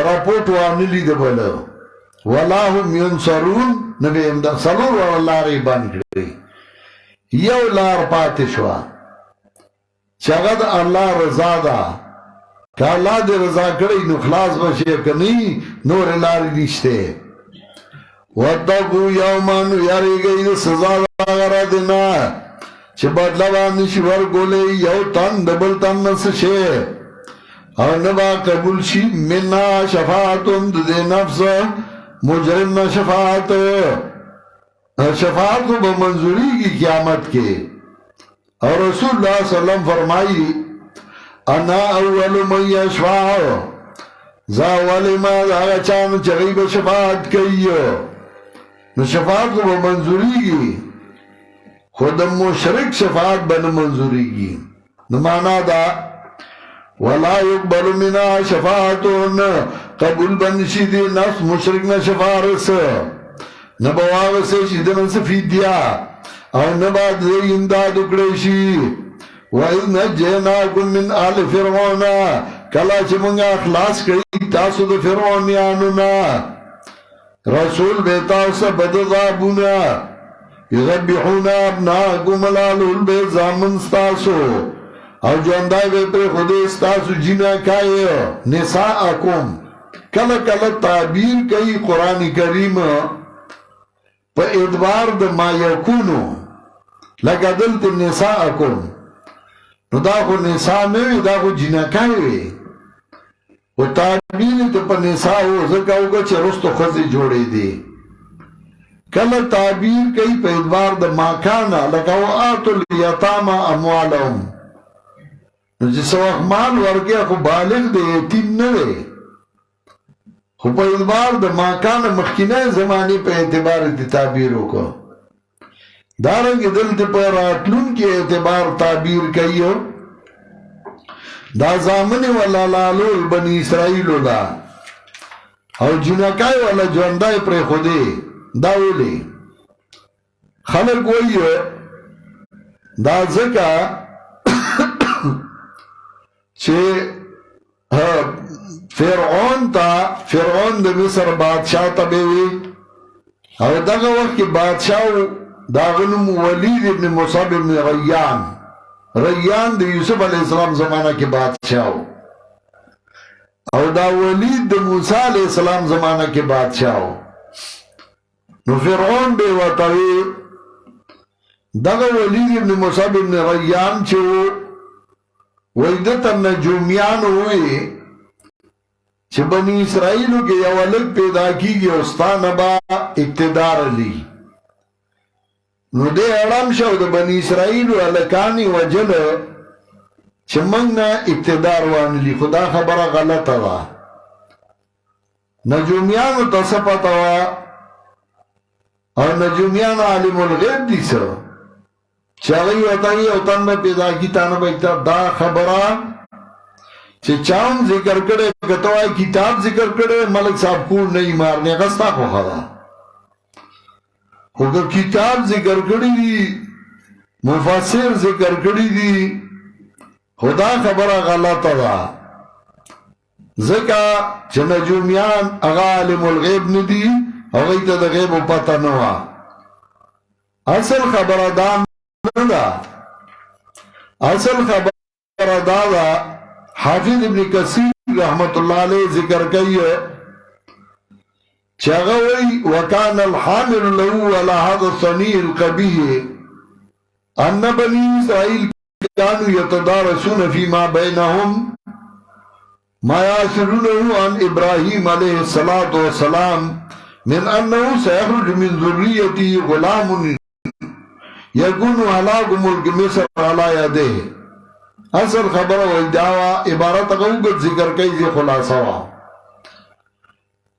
Speaker 1: راپورٹ وانلی ده بلو وَلَا هُمْ يُنْصَرُونَ نبی امداد سلور واللہ ری بان کردی یو لار پاتشوا چگد اللہ رضا دا کہ اللہ دے رضا کردی نو خلاص بشے کنی نور لاری نشتے وَاتَّقُوا يَوْمًا یاری گئی سزا دا غرا دینا چه بدلوان نشور گولے یو تن دبل تن نسشے اور نبا قبول شی مننا شفاعتن دے نفس مجرم شفاعت شفاعت کو بمنظوری کی قیامت کے اور رسول اللہ صلی اللہ علیہ وسلم فرمائی انا اول من یشفاع زا اولی ما دا چان چغیب شفاعت کئیو نو شفاعت کو بمنظوری کی خود مشرک شفاعت بن منظوری کی نمانا دا وَلَا يُقْبَلُ مِنَا شَفَاعَتُن قبول بنشی دی نفس مشرک نا شفارس نبواغ سے شیدن سفیدیا اور نباد دی امداد اکڑیشی وَإِذْ نَجَّيْنَاكُمْ مِنْ آلِ فِرْعَوْنَ کلا چمنگا اخلاص کئی تاسو دا فرعونیانونا رسول بیتاو سا بدضابونا یغبحون ابناکم لالول بے زامن ستاسو او جواندائی بے پر خودے ستاسو جنہ کائے نساءکم کل کل تعبیر کئی قرآن کریم پا ادبار دا ما یکونو لگا دلت نساءکم نو دا خو نساء نوی دا خو جنہ کائے و تعبیر تا پا نساء ہو زکاوگا چه رستو خزی جوڑے دی کل تعبیر کئی پا ادبار دا ماکانا لکاو آتو لیتاما اموالهم جس وقت مال ورگیا خو بالغ دے یتیم نوے خو پا ادبار دا ماکانا مخینہ زمانی پا اعتبار دی تعبیروں کو دارنگ دلت پر آتلون کی اعتبار تعبیر کئیو دا زامن والا لالول بنی اسرائیلو دا او جنکای والا جواندائی پر خودے داولی خلق ویو دا زکا چھے فرعون تا فرعون دا مصر بادشاہ تا بیوی او داگا وقت کی بادشاہ داغنم ولید ابن مصعب ابن ریان ریان دا یوسف علیہ السلام زمانہ کی بادشاہ او دا ولید دا موسیٰ علیہ السلام زمانہ کی بادشاہ نو فرعون بے وطوی دغه ولید ابن مصعب ابن ریان چو ویدتا نجومیان ہوئی چه بنی اسرائیلو کے یو الگ پیدا کی گی استان با اقتدار لی نو دے اڑم شو دا بنی اسرائیلو الکانی وجل چه منگنا اقتدار وان لی خدا خبر غلط وا نجومیانو تصپتا وا اور نجومیان عالم الغیب دی سو چاگئی وطائی اوتن میں پیدا کی تانا بیکتا دا خبرہ چه چاند ذکر کرے کتوائی کتاب ذکر کرے ملک صاحب کور نہیں مارنے غستا کو خدا خود کتاب ذکر کری دی مفسر ذکر کری دی خدا خبرہ غلط دا ذکا چه نجومیان اغا علم الغیب ندی اغیتا دا غیب و پتا نوا اصل خبرہ دان دا اصل خبرہ دا حافظ ابن کثیر رحمت اللہ علیہ ذکر کئی چاگوئی وکان الحامل لہو علی هذا الصنیع القبیح ان بنی اسرائیل كانوا يتدارسون فيما بينهم ما يأثرونه عن إبراهيم عليه الصلاة والسلام من أنه سيخرج من ذريته غلام يكون هلاك ملك مصر على يديه اصل خبر و ادعا عبارت قوگت ذکر کئی زی خلاصہ وا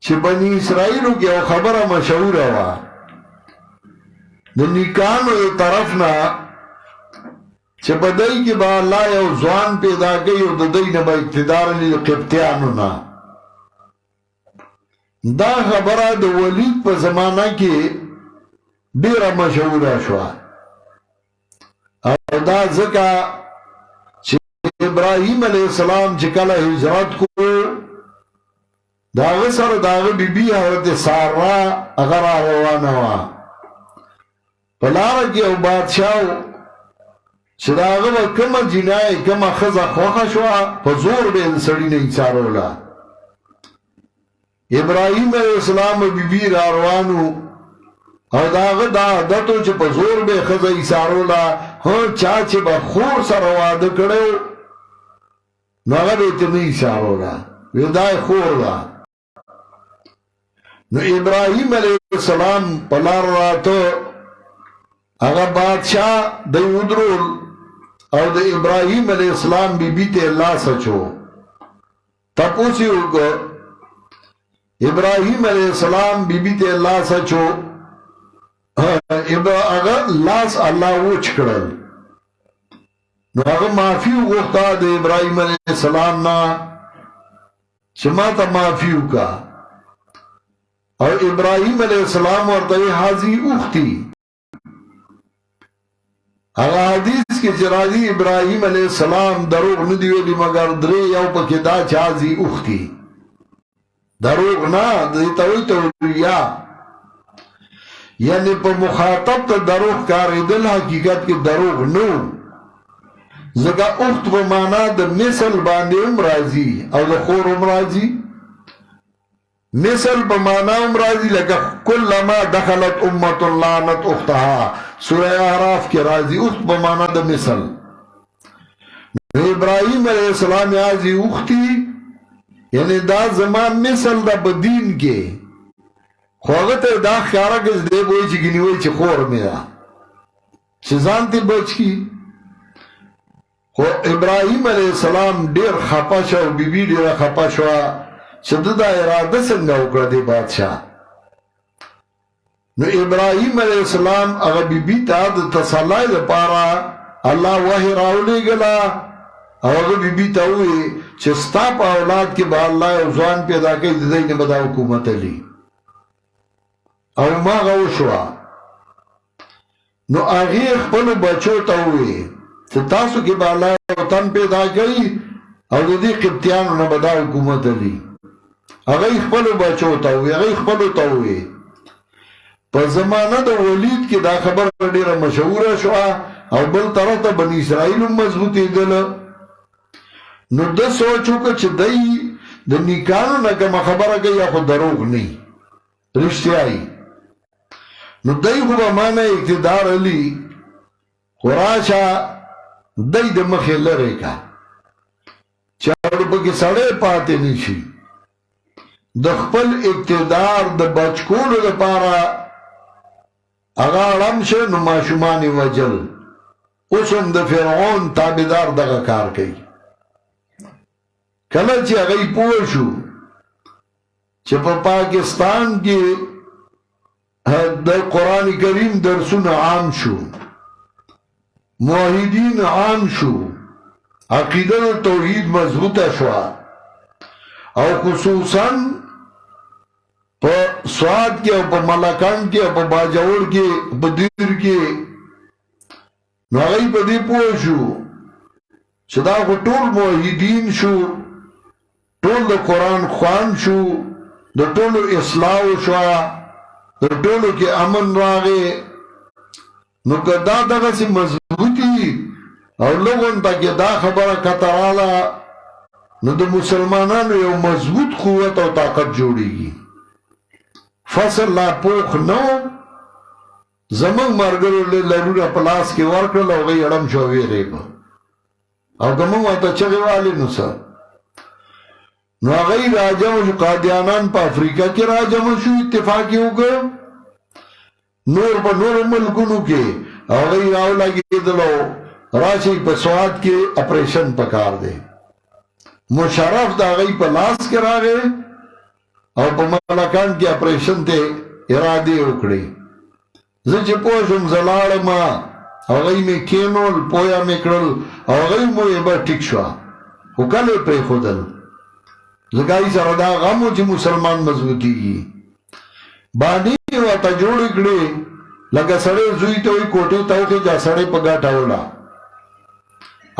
Speaker 1: چھ بنی اسرائیلو کی او خبر مشہور وا دنیکانو طرفنا چھ بدائی کی با اللہ یو زوان پیدا کئی او ددائی نبا اقتدار لی قبطیانو نا دا خبرہ دا ولید پا زمانہ کی دیر مشہور شوا او دا ذکا ابراہیم علیہ السلام چکل حجرت کو داغ سر داغ بی بی حضرت سارا اگر آروانوا پلارا کی او بادشاو چه داغ با کم جنائی کم خزا خوخا شوا پا زور بے انسڑی نہیں چارولا ابراہیم علیہ السلام بی بی آروانو او داغ دا عدتو چه پا زور بے خزا ایسارولا ہاں چاچے با خور سر وعد کرو نو اگر بیتے نہیں سارو را ویدائی خور را نو ابراہیم علیہ السلام پلار راتو اگر بادشاہ دی ادرول او دی ابراہیم علیہ السلام بی بیتے اللہ سچو تپوسی ہوگو ابراہیم علیہ السلام بی بیتے اللہ سچو اگر لاس اللہ وچ کرل نو اگر معافی وغوختا دے ابراہیم علیہ السلام نا چما تا معافی کا اور ابراہیم علیہ السلام ورطوی حاضی اختی اگر حدیث کے چرازی ابراہیم علیہ السلام دروغ ندیولی مگر درے یو پا کدا چازی اختی دروغ نا دیتاوی توریا یعنی پا مخاطب تا دروغ کاری دل حقیقت کی دروغ نو زکا اخت پا مانا دا مثل باندے امرازی او دا خور امرازی مثل پا مانا امرازی لکا کل ما دخلت امت لعنت اختها سورہ اعراف کی رازی اخت پا مانا دا مثل ابراہیم علیہ السلام یازی اختی یعنی دا زمان مثل دا بدین کے خواغت دا خیارا کس دے بوئی چی گنیوئی چی خور میرا چی زانتی بچ کی ابراہیم علیہ السلام دیر خپا شو بی بی دیر خپا شو شدد ارادہ سنگا اکڑا دے بادشاہ نو ابراہیم علیہ السلام اگر بی بی تا دا تسالائی دا پارا اللہ وحی راولے گلا اگر بی بی تا ہوئی چستا پا اولاد کے با اللہ اوزوان پیدا کئی ددائی نے بدا حکومت لی او ما غو شوا نو آغیخ پلو بچو تا ہوئی تاسو کی بالا وطن پیدا کئی او دی قبطیانو نبدا حکومت لی اگئی خپلو بچو تاوی اگئی خپلو تاوی پا زمانہ دا ولید کی دا خبر دیر مشہور شوا او بل طرف تا بنی اسرائیل مضبوطی دل نو دا سوچو که چه دای دا نیکانو نکم خبر گئی یا خود دروغ نی رشتیائی نو دی خو به مانا اقتدار علی خوراشا دی د مخې لرې کا چاړو پکې سړی پاتې نشي د خپل اقتدار د بچکولو لپاره هغه اړم شه نو ماشومان یې وجل اوس هم د فرعون تابعدار دغه کار کوي کله چې هغه پوه شو چې په پاکستان کې د قرآن کریم درسونه عام شو موحدین عام شو عقیده و توحید مضبوطه شوا او خصوصا په سواد کې او په ملکان کې او په باجوړ کې په دیر کې نو هغه په دې پوه شو چې دا ټول موحدین شو ټول د قرآن خوان شو د ټولو اصلاح شو د ټولو کې امن راغی نو که دا دغسې مضبوطي او لوګون ته کې دا خبره کتراله نو د مسلمانانو یو مضبوط قوت او طاقت جوړیږي فصل لا پوخ نو زمونږ ملګرو لرونه په لاس کې ورکړل او هغوی اړم شو ویرې به او که موږ ورته چغې والې نو څه نو هغوی راجمع شو قادیانان په افریقا کې راجمع شو اتفاق یې وکړ نور په نورو ملکونو کې هغوی راولګېدلو راشي په سواد کې اپریشن پکار دی مشرف د هغوی په لاس کې راغی او په ملکان کې اپریشن ته ارادې وکړې زه چې پوه شوم زه لاړم هغوی مې کېنول پویه مې کړل او هغوی مو یې به ټیک شوه خو کله یې پرېښودل ځکه هغوی سره دا غم و چې مسلمان مضبوطېږي باندې یې ورته جوړې کړې لکه سړی زوی ته وایي کوټې ته وخېږه سړی په ګټه وړه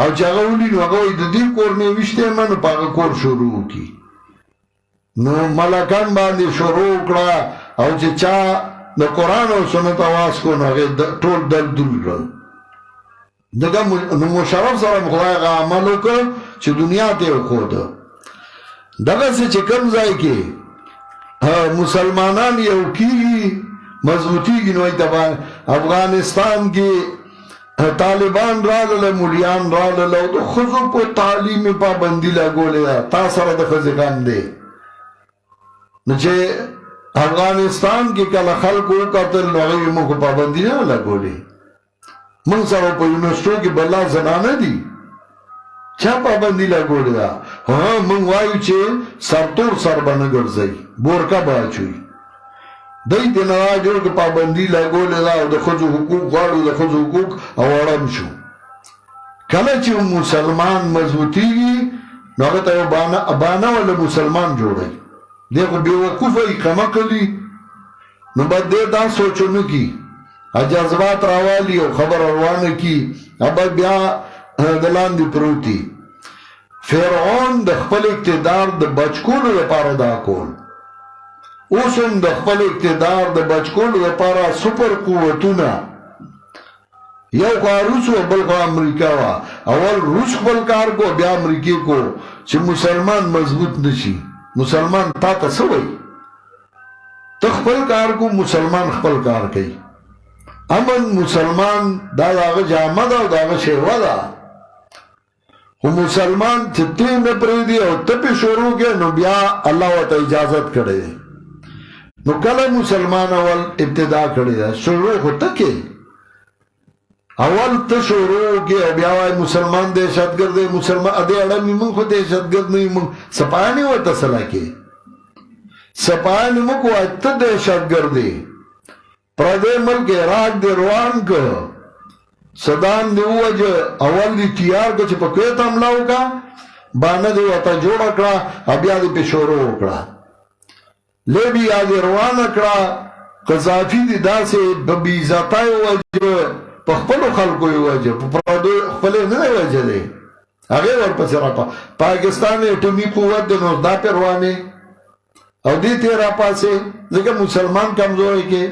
Speaker 1: او چې هغه ولي نو هغه وایي د دې کور نه یې ویشتی یم نو په هغه کور شروع وکړي نو ملکان باندې شروع وکړه او چې چا د قرآن او سنت آواز کو نو هغې ټول دلدل کړل دغه نو مشرف سره خدای هغه عمل وکړ چې دنیا ته یې وښوده دغسې چې کوم ځای کې مسلمانان یو کېږي مضبوطېږي نو افغانستان کې طالبان راغله مولیان راغله او د ښځو په تعلیم پابندي لګولې ده تا سره د ښځې غم دی نو چې افغانستان کې کله خلکو وکتل نو هغوی موږ پابندي نه لګولې موږ سره په یونیورسټو کې بلا زنانه دي چا پابندي لګولې ده موږ وایو چې سرتور سر به نه ګرځئ بورکه به اچوئ دی دې نه راجوړ که پابندي لګولې ده او د ښځو حقوق غواړو د ښځو حقوق او اړم شو کله چې مسلمان مضبوطېږي نو هغه ته یو بانه ولا مسلمان جوړوي دی خو بېوقوفه یې کمقلي نو باید دی دا سوچ ونه کي جذبات راوالي او خبر روانه کي هغه بیا د لاندې پروتي فرعون د خپل اقتدار د بچکولو لپاره دا کول اوس هم د خپل اقتدار د بچکولو لپاره سپر قوتونه یو خوا روس و بل خوا امریکا وه اول روس خپل کار کو بیا امریکې کو چې مسلمان مضبوط نشي مسلمان تا ته څه وایي ته خپل کار کو مسلمان خپل کار کوي امن مسلمان دا د هغه جامه ده او د هغه شیوه ده خو مسلمان چې ته نه پرېږدي او ته پې شروع کړې نو بیا الله ورته اجازت کړی دی نو کله مسلمان اول ابتدا کړی ده شروع خو ته کې اول ته شروع کې او بیا وایي مسلمان دهشتګرد دی مسلمان ادې اړمې موږ خو دهشتګرد نه یو موږ سپاهانې ورته سلا کې سپاهانې موږ وایي ته دهشتګرد دی پردی ملک عراق دی روان که صدام دی ووجه اول دی تیار که چې په کویت حمله وکړه بانه دی ورته جوړه کړه بیا دی پې شروع وکړه لیبیا دی روانه کړه قذافي دی داسې په بې عزتۍ ووجه په خپلو خلکو یې ووجه په پردو خپلې نه دی وجلی هغې ورپسې پاکستان اټومي قوت دی نو دا پې روانې او دې ته یې راپاسې ځکه مسلمان کمزوری کې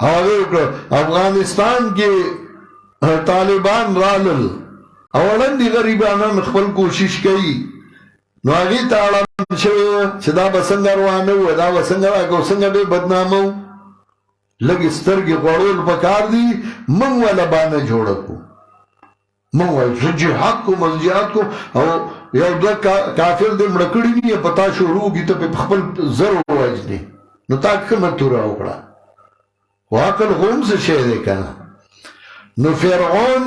Speaker 1: هغه وکړه افغانستان کې طالبان رالل اولن دي غریبانان خپل کوشش کوي نو هغې ته اړم شوی چې دا به څنګه روانه وه دا به څنګه راکړو څنګه به بدنامه لږ سترګې غوړول پکار دي موږ ولا باندې جوړه کو موږ وایو زه جهاد کوم زه جهاد کوم او یو دوه کافر دې مړه کړي دي پتا شروع کي ته په خپل زر ووجنې نو تا کومه توره وکړه خو عقل هم څه شی دی که نه نو فرعون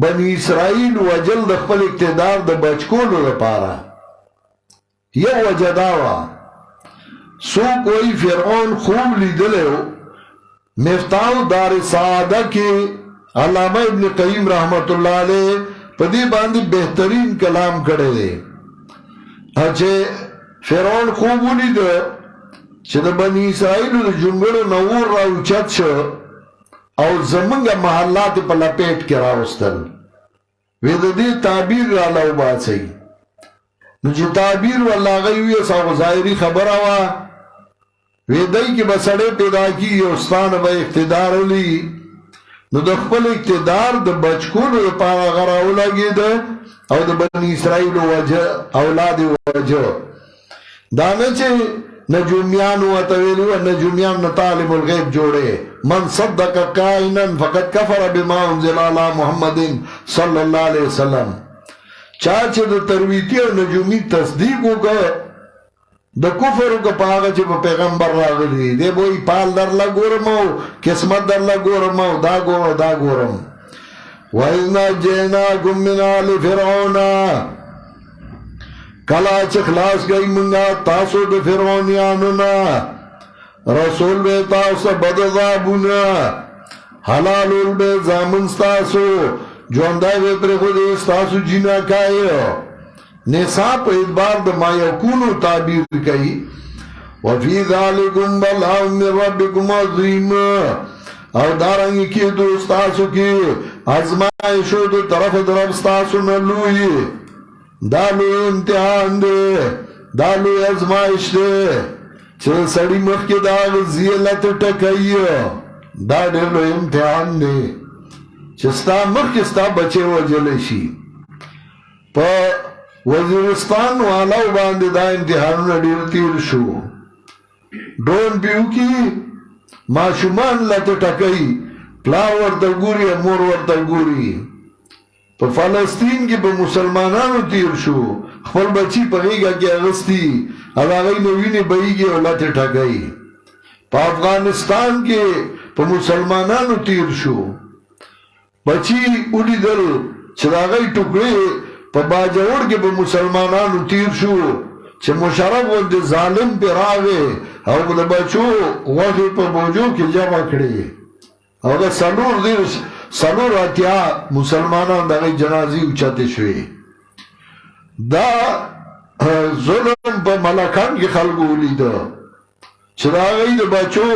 Speaker 1: بني اسرائیل وجل د خپل اقتدار د بچکولو لپاره یو وجه دا وه څوک وایي فرعون خوب لیدلی و مفتاح دار سعاده کې علامه ابن قیم رحمت الله علیه په دې باندې بهترین کلام کړی دی چې فرعون خوب ولید چې د بني اسرائیلو د جونګړو نه اور راوچت شو او زمونږ محلات په لپیټ کې راوستل وی د دې تعبیر راله وباسئ نو چې تعبیر والله هغه ویې هغه ظاهري خبره وه وی دی کې به سړی پیدا کېږي او ستانه به اقتدار ولي نو د خپل اقتدار د بچکولو لپاره هغه راولګېده او د بني اسرائیلو اولاد یې وجه دا نه چې نجومیان ورته ویلي وه نجومیان نه طالب الغیب جوړې من صدق کائنا فقد کفر بما انزل علی محمد صلی الله علیه وسلم چا چې د ترویتی او نجومی تصدیق وکړه د کفر وکړه په هغه چې په پیغمبر راغلی دی به وایي پال درله ګورم او قسمت درله ګورم او دا ګورم دا ګورم وَإِذْ نَجَّيْنَاكُم مِّنْ آلِ فِرْعَوْنَ کلا چې خلاص گئی منگا تاسو د فرعونیانو نا رسول بے تاسو بدذابونا حلالول بے زامن ستاسو جوندائی بے پر خود استاسو جینا کائی نساء پا ادبار دا ما یکونو تعبیر کئی وفی ذالکم بلعون من ربکم عظیم او دارنگی کی دو استاسو کی ازمائشو دو طرف درب استاسو نلوئی دالو امتحان دے دالو ازمائش دے چه سڑی مخ کے داغ زیلت ٹکئی دا دیر لو امتحان دے چه ستا مخ کے ستا بچے وجلشی پا وزیرستان والاو باندے دا امتحانو ندیر تیر شو ڈرون پیو کی معشومان لت ٹکئی پلار ورطا گوری امور ورطا گوری په فلسطین کې په مسلمانانو تیر شو خپل بچی په غیږه کې اغستی او هغه نو ویني بهیږي او لاته ټکای په افغانستان کې په مسلمانانو تیر شو بچی ولیدل چې هغه ټوکړي په باجوړ کې په مسلمانانو تیر شو چې مشرف ولد ظالم پر راغې او د بچو وغه په بوجو کې جمع کړي او دا سلور دیرش سلور اتیا مسلمانان داگئی جنازی اچھاتے شوئے دا ظلم پا ملکان کی خلقو لی دا چرا آگئی دا بچو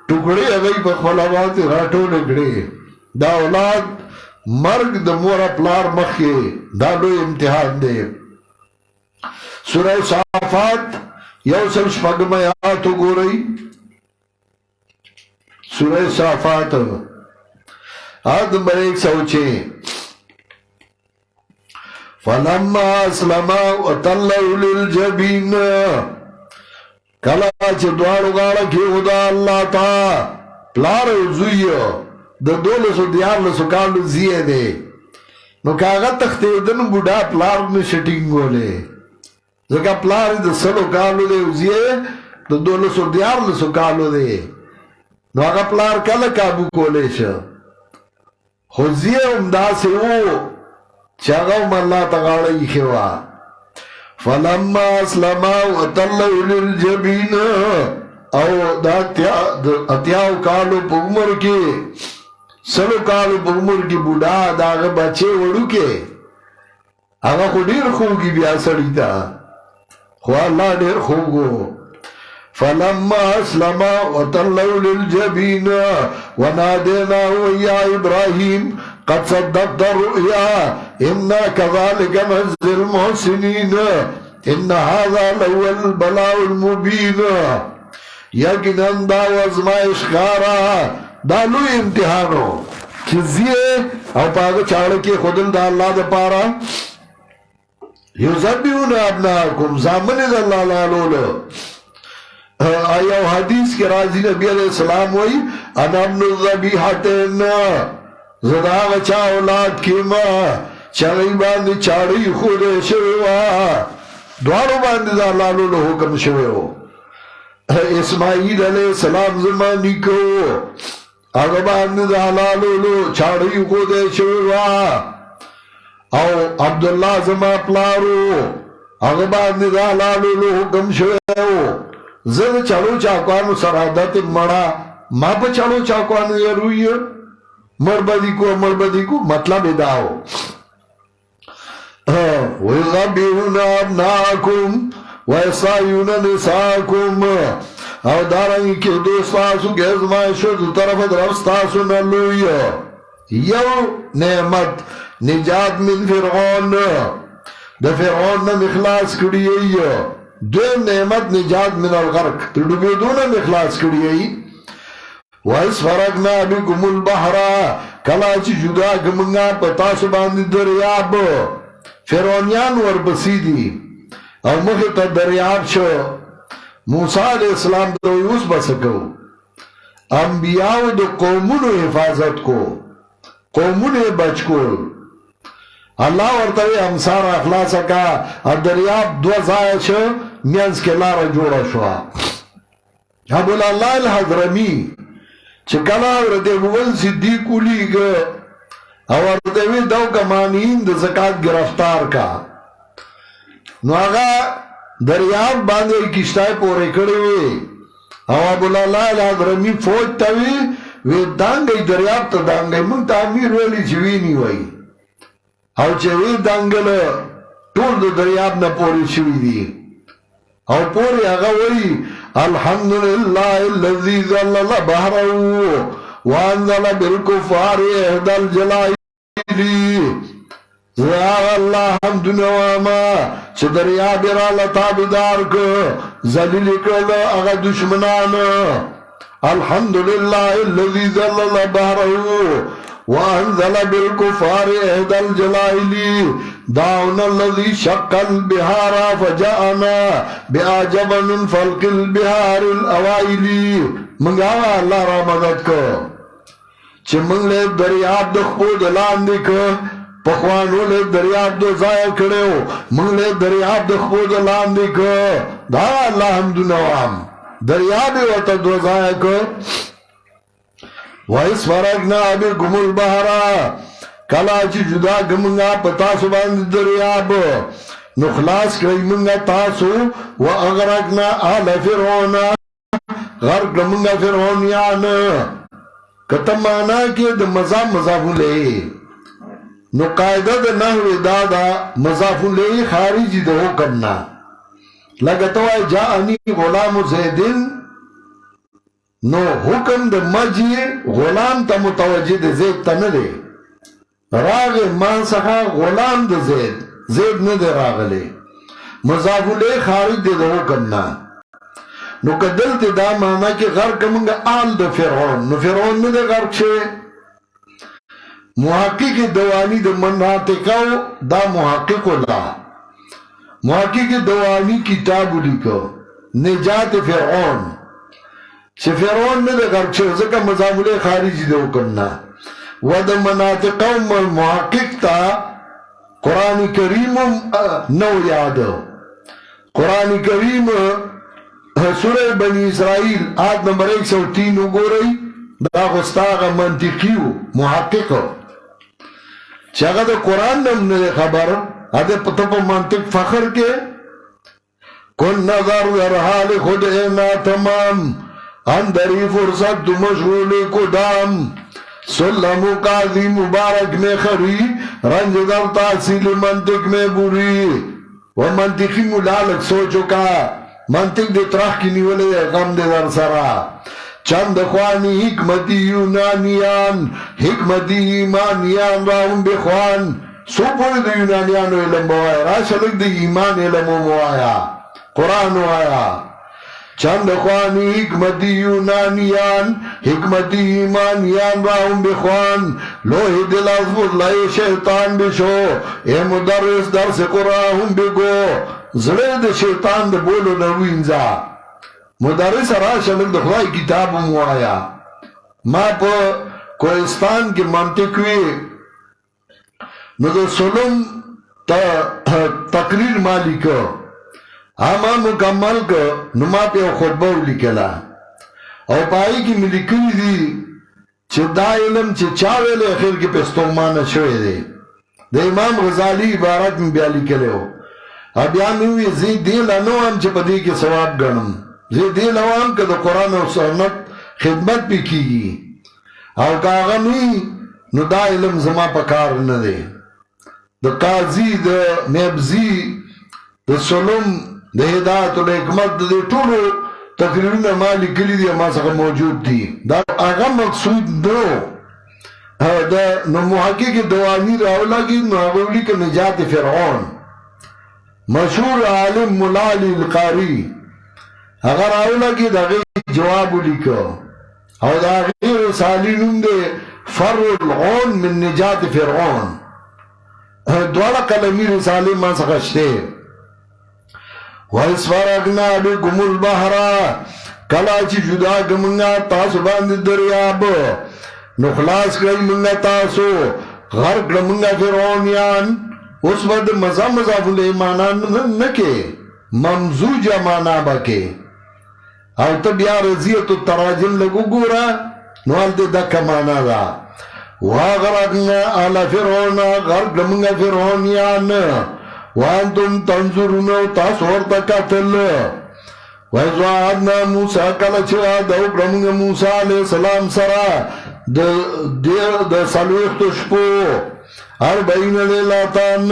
Speaker 1: ٹکڑے آگئی پا خلابات راتو لگڑے دا اولاد مرگ دا مورا پلار مخی دا لو امتحان دے سورہ صافات یو سل شپگم آیاتو گو رئی سورہ صافات آیت نمبر 106 فَلَمَّا أَسْلَمَا وَتَلَّهُ لِلْجَبِينَ کلا چه دوارو گاڑا کی خدا اللہ تا پلار زوی د 214 کالو زیه دے نو کاغا تختیدن بودا پلار نشٹینگو لے زکا پلار د 100 کالو دے زیه د 214 کالو دے نو آگا پلار کل کابو کولے شا خوزیه امدا سے او چاگو اللہ تغاڑی خوا فلما اسلما وطلعو للجبین او دا اتیاو کالو پا عمر کے 100 کالو پا عمر کی بودا دا آگا بچے وڑو کے آگا خو دیر خوگی بیا سڑی تا خواہ اللہ دیر خوگو فلما اسلما وطلعو للجبین ونادیناو یا ابراہیم قد صدقت رؤيا إنا كذلك نجزي المحسنين إن هذا لهو البلاء المبين یقینا دا وزمائش خارا دا لوی امتحانو چیزیه او پاگو چاڑکی خودل دا اللہ دا پارا یزبیون ابناکم زامن دا اللہ لالولو یو حدیث کی راضی نبی علیہ السلام وی انا ابن الذبیحتین زدا غچا اولاد کیما چاگئی باندی چاڑی خود شویوا دوارو باندی دا لالو لو حکم شویو اسماعیل علیہ السلام زمانی کو اگا باندی دا لالو لو چاڑی خود شویوا او عبداللہ زمان پلارو اگا باندی دا لالو لو حکم شویو زد چلو چاکوانو سرادت مڑا ما پا چلو چاکوانو یہ روئی مربدی کو مطلب اداؤ وَيُغَبِّرُونَ أَبْنَاءَكُمْ وَيَسْتَحْيُونَ نِسَاءَكُمْ او دارنگی که دوستاسو که ازمائشو دو طرف درستاسو نلوی یو نعمت نجات من فرعون دا فرعون نم اخلاص کریئی دو نعمت نجات من الغرق تردوبی دو نم اخلاص کریئی وَإِذْ فَرَقْنَا بِكُمُ الْبَحْرَ کلاچی جدا کمنگا پتاسو باندی دریاب فرعونیان ورپسی دی او مخیط دریاب شو موسیٰ علیہ السلام دویوس بسکو انبیاء دو قومون حفاظت کو قومون بچ کو اللہ ورطوی امسار اخلاصا کا دریاب دو زائد شو مینز کے لارا جوڑا شوا ابو اللہ الحضرمی چکلا ورطے بول صدیقو لیگ ورطوی دو کمانین دا زکاة گرفتار کا نو آغا دریاب باندے کشتای پورے کڑے وی او ابو اللہ الحضرمی فوج تاوی وی دانگئی دریاب تا دانگئی منگ تعمیر ویلی چوینی وی او چوی دانگل طول دا دریاب نا پوری شوی دی او پوری آغا وی الحمدللہ اللذی ذلل بحرہو وانزل بالکفار احد الجلائلی زیاغ اللہ حمد نواما چه دریاب را لطابدار که زلیل کرل اغا دشمنان الحمدللہ اللذی ذلل بحرہو وانزل بالکفار احد الجلائلی داؤنا الذي شق البحار فجاءنا بعجب من فلق البحار الاوائلی منگاوا اللہ را مدد کو چه منگ لے دریاب دخپو دلان دیکھ پخوانو لے دریاب دو ضائع کرے ہو منگ لے دریاب دخپو دلان دیکھ دا اللہ حمد نوام دریابی وطا دو ضائع کر وَإِذْ فَرَقْنَا بِكُمُ الْبَحْرَ کلاچی جدا گمنگا پتاسو باند دریاب نخلاص کری منگا تاسو وَأَغْرَقْنَا آلَ فِرْعَوْنَ غرق گمنگا فرعونیان کتم مانا کی دا مضافو لے نو قائدہ دا نحو دادا مضافو لے خارجی دا حکمنا لگتو آئی جاءنی غلام زیدن نو حکم دا مجی غلام تا متوجہ دا زید تا ندے راغ مان سخا غلام دا زید ندے راغ لے مضافو لے خارج دے دا حکم نا نو کدل تی دا مانا کی غرق منگا آل دا فرعون نو فرعون ندے غرق شے محقق دوانی دا مناطقو دا محقق اللہ محقق دوانی کتابو لکو نجات فرعون چه فرعون ندے غرق شے زکا مضافو لے خارجی دے حکم نا و دا مناطقو محقق تا قرآن کریم نو یادو قرآن کریم سورہ بنی اسرائیل آیت نمبر 103 گو رئی دا غستاغ منطقیو محققو چاگہ دا قرآن نم ندے خبر ادھے پتپ منطق فخر کے کن نظر ورحال خود اینا تمام اندری فرصت دو مشغول کدام سلمو قاضی مبارک میں خری رنج در تحصیل منطق میں بری و منطقی ملالک سوچو کا منطق دے ترخ کی نیولے غم دے در سرا چند خوانی حکمتی یونانیان حکمتی ایمانیان راہم بخوان سو پوری دے یونانیانو علم بوایا راشلک دے ایمان علمو بوایا قرآنو آیا چند خوانی حکمتی یونانیان حکمتی ایمانیان راہم بخوان لوہی دل ازبط لائے شیطان بشو اے مدرس درس قرآن بگو زلے دے شیطان دے بولو نروینزا مدرس راشه لږ د خدای کتاب هم وایا. ما په کوهستان کې منطق وی نو د سلم تقریر ما لیکو اما مکمل که نو ما په خطبه ولیکله او پای کې مې لیکلي دي چې دا علم چې چا ویلی اخر کې په ستومانه شوی دی. د امام غزالی عبارت مې بیا لیکلی و او بیا مې وویل زه دې له نه وایم چې په دې کې ثواب ګڼم، زه دې له وایم که د قرآن او سنت خدمت پې کېږي او که هغه نه نو دا علم زما په کار نه دی. د قاضي د نبزي د سلم د هدایت الحکمت د دې ټولو تقریرونه ما لیکلي دي ما څخه موجود دي. دا هغه مقصود نو نو محقق دوانی راولګي نو هغه ولیکه نجات فرعون. مشهور عالم ملا علی القاری هغه راولګي دغه جواب ولیکه او دا غیر رسالی نوم دی فر العون من نجات فرعون. دواړه کلمې رسالې ما څخه شته. وَإِسْفَرَقْنَا بِكُمُ الْبَحْرَ کله چې جدا کړمږه تاسو باندې دریاب نو خلاص کړئ موږ تاسو غرق کړمږه فرعونیان. اوس به د مضاف الیمان نه کې ممزوجه معنا به کې او ته بیا رضیت التراجم لږ وګوره نو هلته دکه معنا ده. وَأَغْرَقْنَا آلَ فِرْعَوْنَ غرق کړمږه فرعونیان وانتم تنظرون تاسو ورته کتل. وَإِذْ وَعَدْنَا مُوسَىٰ کله چې وعده وکړه موږ موسی علیه السلام سره د څلوېښتو شپو 40 لیلتان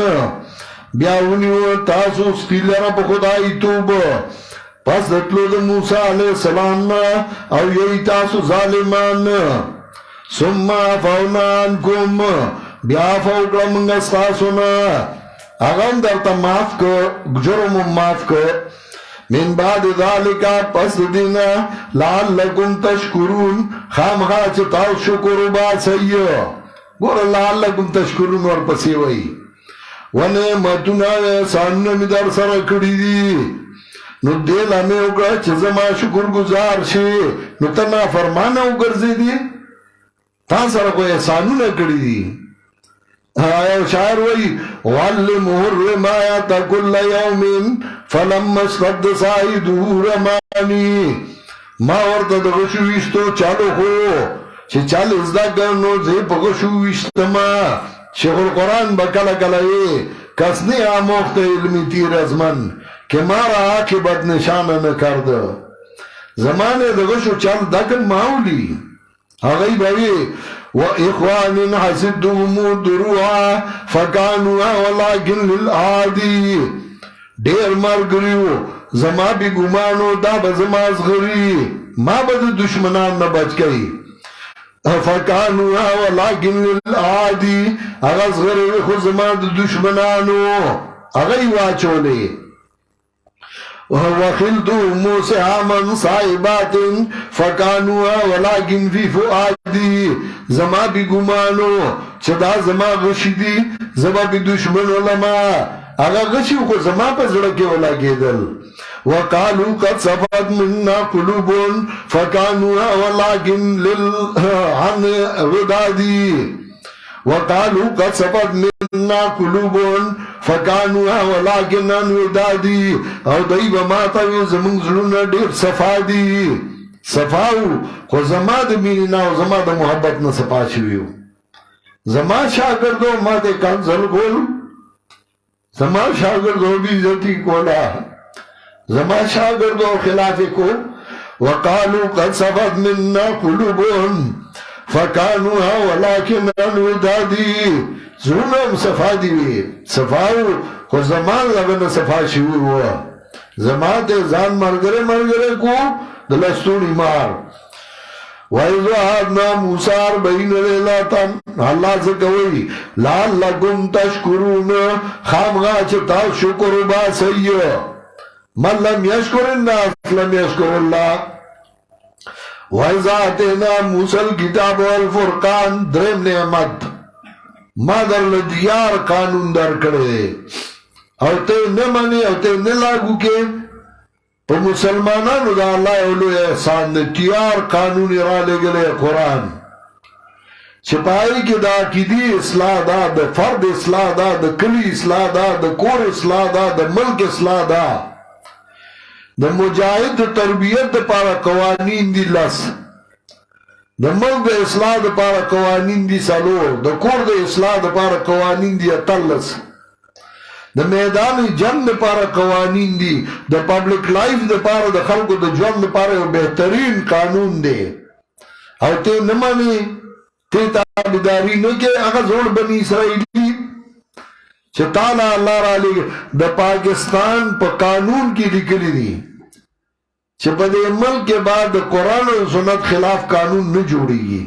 Speaker 1: بیا ونیو تاسو سپي لره په خدای توب پس د تلو د موسی علیه السلام او یی تاسو ظالمان. ثم عفونا عنکم بیا عفو کړه موږ ستاسو نه هغه هم درته معاف کړ جرم هم معاف کړ. من بعد ذالک پس دینا لعلکم تشکرون خامخا چې تاسو شکر وباسئ. ګوره لعلکم تشکرون ورپسې وایي ونعمتونه احسانونه مې در سره کړي دي نو دې له مې وکړه چې زما شکر گزار شي. نو ته نافرمانه وګرځېدې تا سره خو احسانونه کړي دي. شاعر وی وَعَلِّمُهُ الرِّمَايَةَ كُلَّ يَوْمٍ فَلَمَّا اشْتَدَّ صَعِيدُهُ رَمَانِي. ما ورته د غشو ویشتو چالو خو چې چال زده کړ نو زه په غشو ویشتما. شیخ القرآن به کله کله یې کس نه آموخته علمی تیر از من که ما را عاقبت نشانه نکرده. زمانه د غشو چال دکن ماولی هغه به وی وإخوان حسدهم دروعا فکانوا ولكن للعادی. ډیر مرګریو زما بی ګمانو دا به زما زغری ما به د دشمنان نه بچ کړي. فکانوا ولكن للعادی هغه زغری خو زما د دشمنانو هغه واچولې. وَخِلْتُهُمْ سِهَامًا صَائِبَاتٍ فَكَانُوا وَلَكِنْ فِي فُؤَادِي. زما بی ګمانو چې دا زما غشي دي زما بی دشمن علما هغه غشي خو زما په زړه کې ولګېدل. وقالوا قد صفت منا قلوب فكانوا ولكن عن ودادي. وقالوا قد صفت منا قلوب فکانوا ولكن عن ودادي. او دای به ما ته زمونږ زړونه ډېر صفا دي صفاو خو زما د مینې نه او زما د محبت نه صفا شوي. زما شاګردو ما ته کنځل کول زما شاګردو بې عزتي کوله زما شاګردو خلاف کو. وقالوا قد صفت منا قلوب فکانوا ولكن عن ودادي. زړونه صفا دي وي صفاو خو زما لږ نه صفا شوي وه. زما ته ځان ملګری کو د لستوڼي مار. وَإِذْ وَعَدْنَا مُوسَىٰ 40 لَيْلَةً الله څه کوي لعلکم تشکرون خامخا چې تاسو شکر وباسئ. من لم یشکر الناس لم یشکر الله. وَإِذْ آتَيْنَا مُوسَى الْكِتَابَ وَالْفُرْقَانَ دریم نعمت ما در لدیار قانون در کړی او ته نه مانی او ته نه لاګو کې په مسلمانانو دا الله یو لوی احسان دی تیار قانون یې رالیږلی قرآن چې په هغې کې د عقیدې اصلاح ده د فرد اصلاح ده د کلي اصلاح ده د کور اصلاح ده د ملک اصلاح ده د مجاهد د تربیت دپاره قوانین دي 10 د ملک د اصلاح دپاره قوانین دي 4 د کور د اصلاح دپاره قوانین دي 18 د میدان جنگ دپاره قوانین دي د پبلک لایف دپاره د خلکو د ژوند دپاره یو بهترین قانون دی او ته نه منې ته تابعداري نه کوې هغه زوړ بني اسرائیلي چې تعالی الله رالیږي د پاکستان په قانون کې لیکلي دي چې په دې ملک کې بعد د قرآن او سنت خلاف قانون نه جوړیږي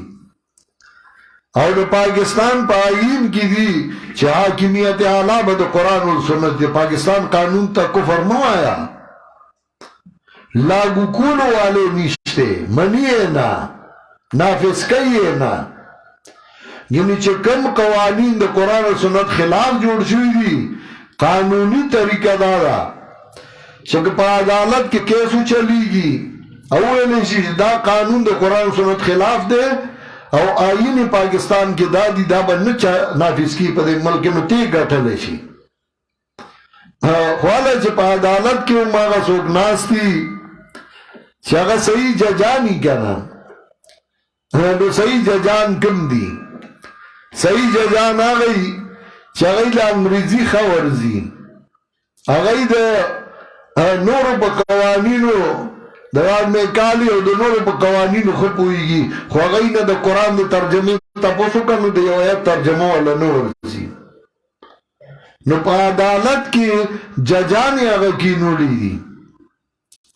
Speaker 1: او د پاکستان په آئین کې دي چې حاکمیت اعلی به د قرآن او سنت د پاکستان قانون ته کفر مه وایه لاګو کولو والے نشته منی یې نه نافذ کوي یې نه یعنی چې کوم قوانین د قرآن او سنت خلاف جوړ شوي دي قانوني طریقه دا ده چې په عدالت کې کیس وچلیږي او ویلی شي دا قانون د قرآن او سنت خلاف دی او آئین پاکستان کې دا دي دا به نه نافذ کیږي په دې ملک نو تی ګټلی شي خو هله چې په عدالت کې هم هغه څوک ناست دي چې هغه صحیح ججاني که نه نو صحیح ججان کم دي صحیح ججان هغه چې هغه د انګریزي ښه ورځي هغه د نورو په قوانینو د میکالي او د نورو په قوانینو ښه پوهېږي خو هغوی نه د قرآن د ترجمې تپوس وکړه نو د یو آیت ترجمه والا نه ورځي نو په عدالت کې ججان یې هغه کینولی دي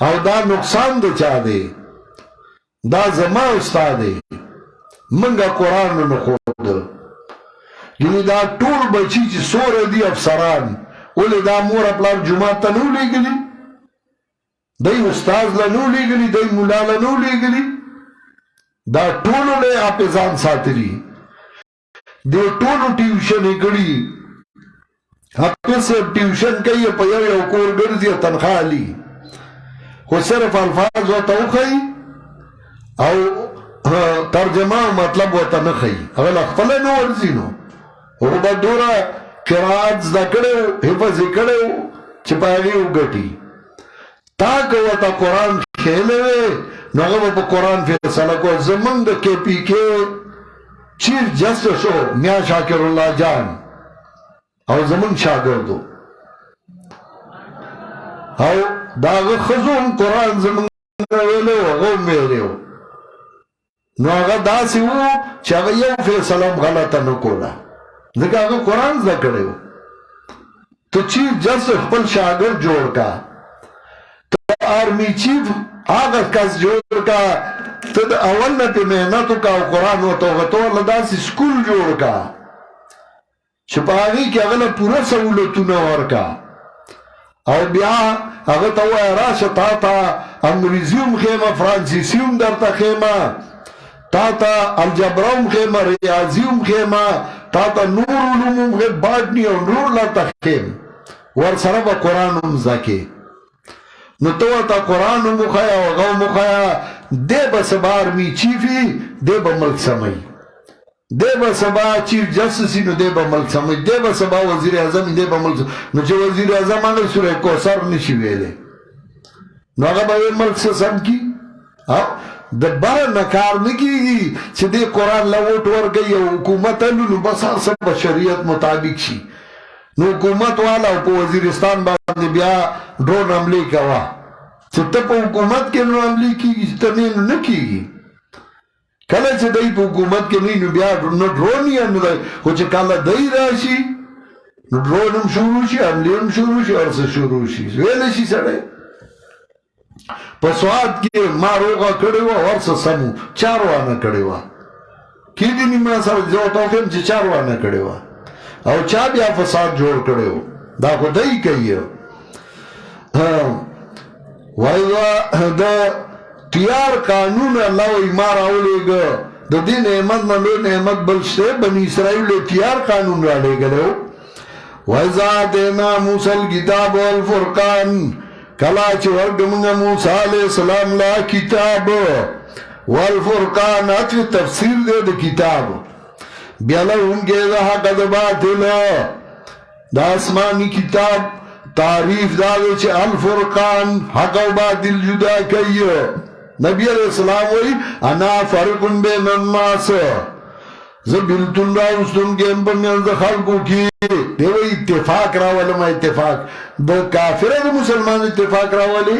Speaker 1: او دا نقصان د چا دی دا زما ستا دی منګه قرآن نه ښوده یعنې دا ټول بچي چې څوره دي افسران ولې دا مور پلار جومات ته نه ولیږلي دی استاز له نه ولیږلي دی ملا له نه ولیږلي دا ټولو له حافظان ساتلي دې ټولو ټیوشن یې کړي حافظ صاحب ټیوشن کوي په یو یو کور ګرځي تنخواه علي خو صرف الفاظ ورته وښایي او ترجمه او مطلب ورته نه ښایي هغه له خپله نه ورځي نو هغه به دومره قرائت زده کړی و حفظ یې کړی و چې په هغې وګټي تا که ورته قرآن ښیلی وی نو هغه به په قرآن فیصله کوه زمونږ د کې پي کې چیف جسټس و میاں شاکر الله جان او زمونږ شاګردو او د هغه ښځو هم قرآن زمونږ ویلی و هغه هم ویلی و نو هغه داسې و چې هغه یو فیصله هم غلطه نه کوله ځکه هغه قرآن زده کړی و ته چیف جسټس خپل شاګرد جوړ کا ته آرمی چیف هغه کس جوړ کا ته د اول نه پې محنت وکړه او قرآن ورته وښه ته ورله داسې سکول جوړ کا چې په هغې کې هغه له پوره سهولتونه ورکړه او بیا هغه ته ووایه راشه تا ته انګریزي هم ښیمه فرانسیسي هم درته ښیمه تا ته الجبره هم ښیمه ریاضي هم ښیمه تا ته نور علوم هم ښیم باټني او نور درته ښیم ورسره به قرآن هم زده کې نو ته ورته قرآن هم وښیه او هغه هم وښیه دی به سبا آرمي چیف وي دی به ملک سموي دی به سبا چیف جسټس وي نو دی به ملک سموي دی به سبا وزیر اعظم دی به ملک نو چې وزیر اعظم هغه سوره کوثر نشي ویلی نو هغه به ملک څه سم کي د بره نه کار نه کېږي چې دې قرآن له ووټ ورکوي او حکومت الو نو بس هر څه به شریعت مطابق شي نو حکومت والا په وزیرستان باندې بیا ډرون حملې کوه چې ته په حکومت کې نو حملې کېږي چې ته نه کېږي کله چې دی په حکومت کې نه نو بیا نه ډرون یې نه دی خو چې کله دی راشي نو ډرون هم شروع شي حملې هم شروع شي هر څه شروع شي ویلی شي سړی په سواد کې ما روغه کړې وه هر څه سم و چار وانه کړې وه کېدی ني ما سره زه ورته وښیم چې چار وانه کړې وه او چا بیا فساد جوړ کړی و دا خو دی کوي وایي د تیار قانون الله وایي ما راولېږه د دې نعمت نه لوی نعمت بل شته بني اسرائیل تیار قانون رالیږلی و وایي آتینا موسی الکتاب والفرقان کلا چې ورګمنه موسی علیہ السلام لا کتاب والفرقان اتو تفسیر دے د کتاب بیا لونګه دا حق د باطل دا آسمانی کتاب تعریف دا چې الفرقان حق او باطل جدا کوي نبی علیہ السلام وی انا فرق بین الناس زبیلتون راوستون گیم پر منز خلقو کی دیو اتفاق راولم اتفاق دا کافر دا مسلمان اتفاق راولی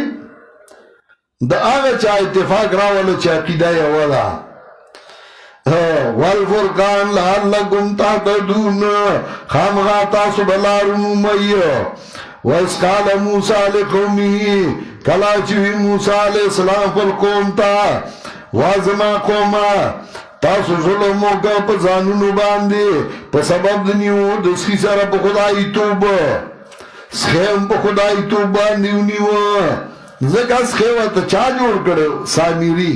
Speaker 1: دا آغا چا اتفاق راولی چا عقیدہ یولا والفرقان لعلکم تهتدون خامغا تاسو بلارون امیو وَإِذْ قَالَ مُوسَى لِقَوْمِهِ کلا چوی موسیٰ علیہ السلام پر قوم تا وازما قوما تاسو ظلمو کا پا زانونو باندے پا سبب دنیو دسخی سارا پا خدای توب سخیم پا خدای توب باندیو نیو زکا سخیوہ تا چا جوڑ کرو سامیری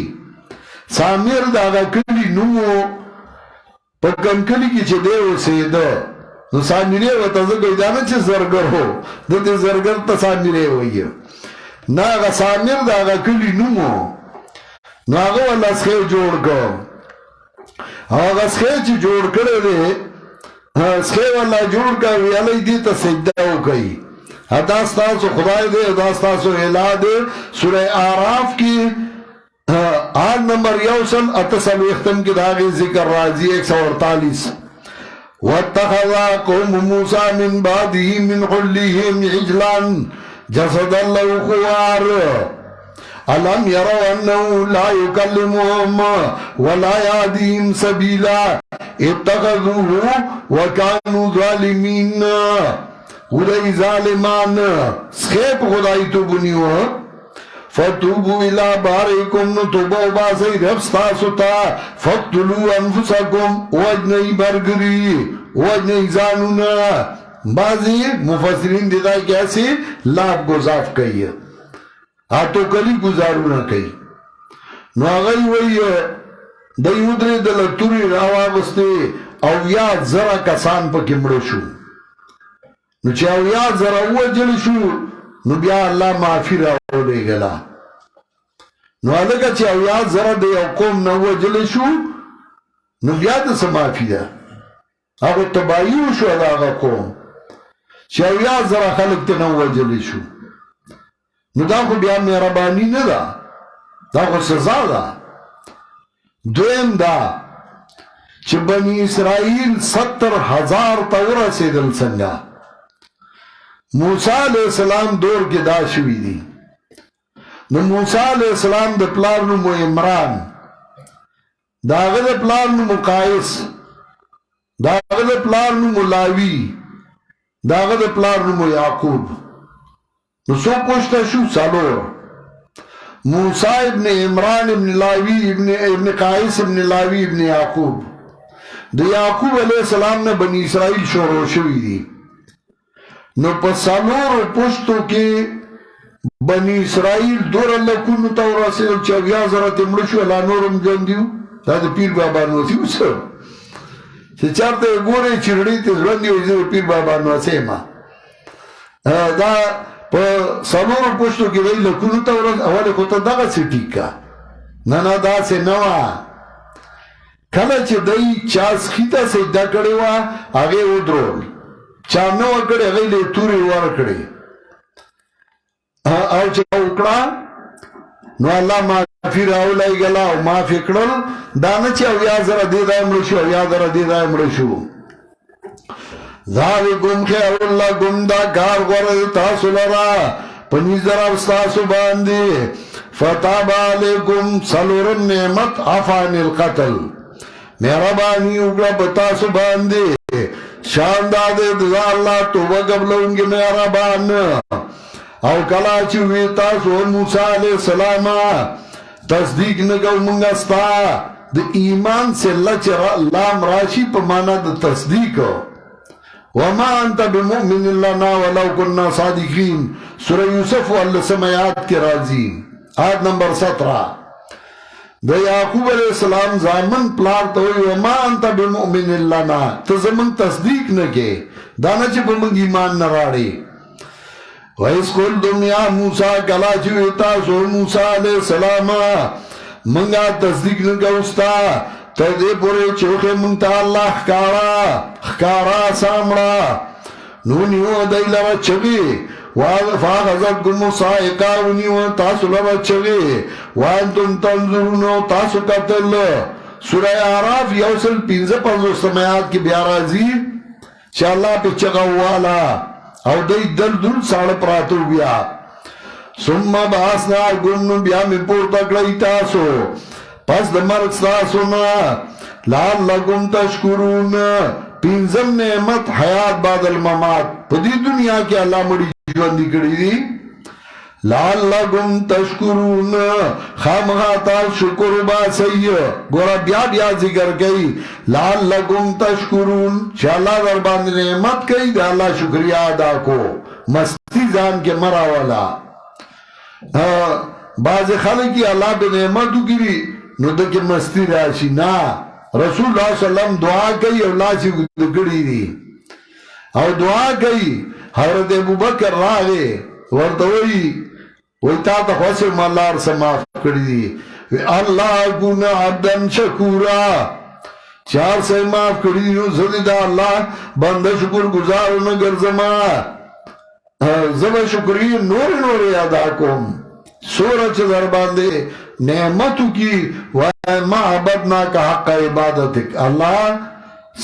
Speaker 1: سامیر داغا کلی نمو پا کم کلی کی چه دیو سیدو نو سامیره و تا زکوی دانا چه زرگر ہو دو زرگر تا سامیره ہوئی نا آغا سامیر دا آغا کلی نمو نو آغا والا سخیو جوڑ کر آغا سخیو چی جوڑ کرے دے سخیو والا جوڑ کر ویالی دیتا سجدہ ہو کئی داستاسو خدای دے داستاسو الہ دے سورہ آراف کی آن نمبر یوسن اتصل اختم کی داغی ذکر رازی 148 واتخذ قوم موسى من بعده من حلهم عجلا جسدا له خوار ألم يروا أنه لا يكلمهم ولا يهديهم سبيلا اتخذوه وكانوا ظالمين خدای ظالمان سخیب خدای توبنیو فتوبوا الى بارئکم نتوبوا باسی رفستاسو تا فقتلوا انفسکم وجنی برگری وجنی زانونا بعضی مفسرین دیتا کیسی لاب گزاف کئی آتو کلی گزارونا کئی نو آغای وی دی ادری دل توری راوابستے اویاد زرا کسان پا کمڑشو نو چه اویاد زرا وجلشو نو بیا اللہ معافی راو لے گلا نو آلگا چه اویاد زرا دی او قوم نو وجلشو نو بیا دس معافی دا آگو تباییو شو دا آگا قوم چه اویاد زرا خلق تی نو وجلشو نو دا خو بیا مہربانی ندا دا خو سزا دا دویم دا چه بنی اسرائیل 70,000 تورا سیدل سنگا موسیٰ علیہ السلام دور کے دا شوی دی نو موسیٰ علیہ السلام دا پلار نمو عمران دا غد پلار نمو قائس دا غد پلار نمو لاوی دا غد پلار نمو یعقوب نو سو پوشتا شو سالور موسیٰ ابن عمران ابن لاوی ابن قائس ابن لاوی ابن یعقوب دا یعقوب علیہ السلام نے بنی اسرائیل شروع شوی دی نو پا سالور پشتو کے بنی اسرائیل دور اللہ کنو تاورا سیل چاویا زرات امرشو اللہ نورم جان دیو دا پیر بابا نوسیو سر چه چارتا گوره چرڑی تیز رندیو ازر پیر بابا نوسیما دا پا سالور پشتو کے دی لکنو تاورا اولی خوتا دا سی ٹیکا نانا دا سی نوا کلا چه دی چاس خیتا سجدہ کڑی وا آگے ادرول چانو اکڑے غیلے توری وار کڑے او چاہ اکڑا نو اللہ معافی راو لائی گلا او معافی کڑل دانا چاہ او یازر دیدہ امرشو او یازر دیدہ امرشو ذالکم خیر اللہ گم دا کار غرد تاسو لرا پنیزر افستاسو باندے فتاب علیکم سلورن نعمت عفان القتل مہربانی اگلا بتاسو باندے شاندادے دزا اللہ توبہ قبلونگی مہربان او کلا چوی تاسو موسیٰ علیہ السلام تصدیق نگو منگستا دا ایمان سے لام راشی پا مانا دا تصدیق وما انتا بمؤمن لنا ولو کننا صادقین سورہ یوسف واللہ سمیات کے رازی آیت نمبر 17 دا یعقوب علیہ السلام زامن پلار توی وما انتا بمؤمن لنا تا زمن تصدیق نکے دانا چی پا منگ ایمان نراڑی وَإِذْ قُلْتُمْ يَا مُوسَى کلا چوی تاسو موسیٰ علیہ السلام منگا تصدیق نکوستا تردے پورے چوکے منگتا اللہ خکارا سامڑا نونیو دی لرا چگی فاغذتکم الصاعقہ ونیو تاسو لرا چگی وانتم تنظرون تاسو قتل سورہ اعراف یوصل 55 آیات کی بیارازی چا اللہ پہ چگوالا او دی دل ساڑ پراتو بیا ثم باسنا گمنو بیا میں پورتا کڑی تاسو پس دمرک تاسو نا لعلکم تشکرون پینزم نعمت حیات بعد الممات پدی دنیا کی اللہ مڑی جواندی کڑی دی لعلکم تشکرون خامخاتا شکر باسی گورا بیا ذکر کئی لعلکم تشکرون چا اللہ در باند نعمت کئی دا اللہ شکریہ ادا کو مستی زان کے مرا والا بعض خلقی اللہ بے نعمتو گری نو دکی مستی راشی نا رسول اللہ صلی اللہ علیہ وسلم دعا کئی اللہ سے گڑی دی اور دعا کئی حضرت ابو بکر راگے وردوئی وی تا تا خوصم اللہ رسا معاف کری دی اللہ گنا عبدن شکورا چار سے معاف کری دی زدیدہ اللہ بند شکر گزارو نگر زب شکری نوری ادا کم سورج در باندے نعمتو کی ما عبدنا کا حق عبادتک اللہ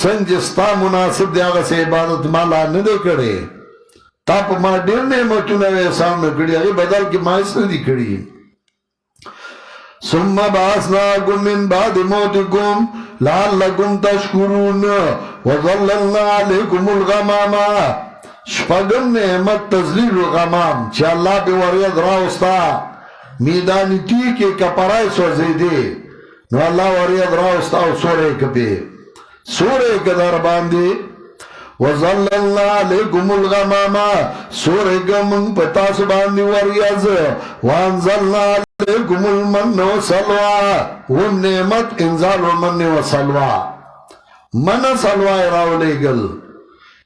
Speaker 1: سنجستا مناسب دیاغا سے عبادت مالا ندے کرے تاپ ما دیر نعمتو نوے سامنے کڑی اگے بدل کی مائس ندی کڑی ثم باسناکم من بعد موتکم لعلکم تشکرون وظللنا علیکم الغماما شپگم نعمت تزلیل الغمام چا اللہ پہ ورید راوستا میدانی تی کے کپرائی سوزے دے نو اللہ ورید راوستا و سورے کپے سورے کدر باندے وَظَلَّلْنَا عَلَيْكُمُ الْغَمَامَ سورے گمنگ پتاس باندے وریز وَانزَلْنَا عَلَيْكُمُ الْمَنَّ وَسَلْوَا وہ نعمت انزال المن و سلوہ من سلوہ راو لے گل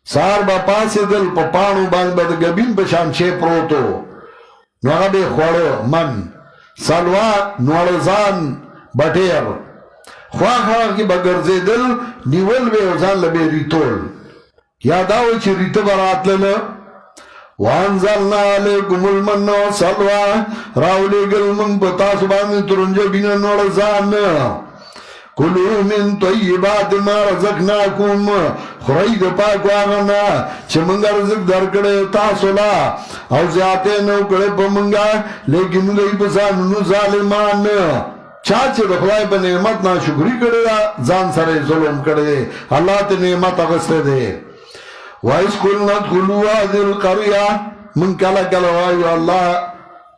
Speaker 1: سار با پاسی دل پا پانو باند با دا گبین بشان چه پروتو نوغا بے خوڑو من سلوہ نوڑزان بٹیر خواہ کی بگرزے دل نیول بے اوزان لبے ریتول یاداوی چی ریت برات لنا وانزلنا علیکم المن و سلوہ راولے گل من پتاس باند ترنجو بین نوڑزان کلو من طیبات ما رزقناکم خورید پاک واغنا چه منگا رزق در کڑے تاسولا او زیادے نو کڑے پا منگا لیکن گئی پسانو ظالمان چاچے دخلائی پا نعمت نا شکری کڑے دا زان سرے ظلم کڑے اللہ تے نعمت اغسطے دے وَإِذْ قُلْنَا ادْخُلُوا هَٰذِهِ الْقَرْيَةَ من کلا کلا وائیو اللہ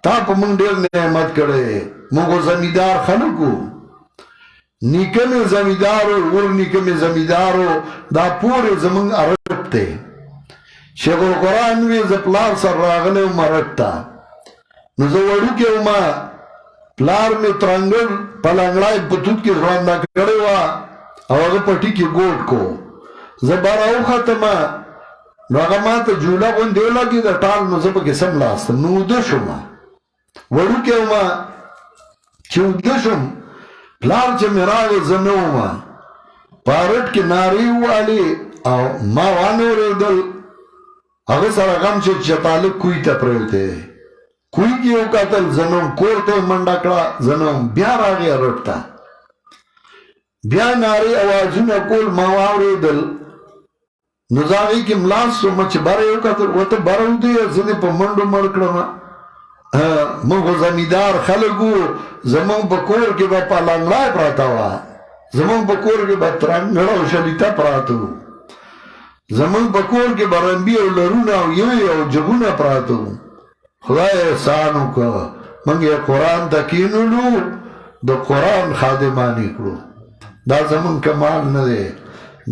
Speaker 1: تا پا من دیر نعمت کڑے منگو زمیدار خلقو نیکم زمیدارو ور نیکم زمیدارو دا پوری زمان عرب تے شیخ القرآن وی زپلار سر راغلے مرکتا نزوڑو کے اما پلار میں ترنگر پلنگڑائی پتوت کی رواندہ کڑے وا او اگر پٹی کی گوٹ کو زباراو ختمہ نو اگر ماں تا جولا کون دیولا کی دا ٹال مزب کسم لاستا نو دشما وڑو کے اما چو دشم پلار چه مراغ زنو ما پارٹ کی ناریو والی او ما وانو ریدل اگر سر غم چه چطالک کوئی تا پریوتے کوئی کیو قتل زنو کورتے منڈا کڑا زنو بیا راغی رٹتا بیا ناری آوازون کول ما وانو ریدل نزاغی کی ملاس سو مچ باریو قتل و تا بارو دی زنی پا منڈو مرکڑا منگو زمیدار خلقو زمان بکور کے با پالانگلائی پراتا ہوا زمان بکور کے با ترانگڑا و شلیتا پراتو زمان بکور کے با رنبی و لرونا و یوی و جگونا پراتو خدای احسانو کا منگی قرآن تکینو لو دا قرآن خادمانی کرو دا زمان کمال ندے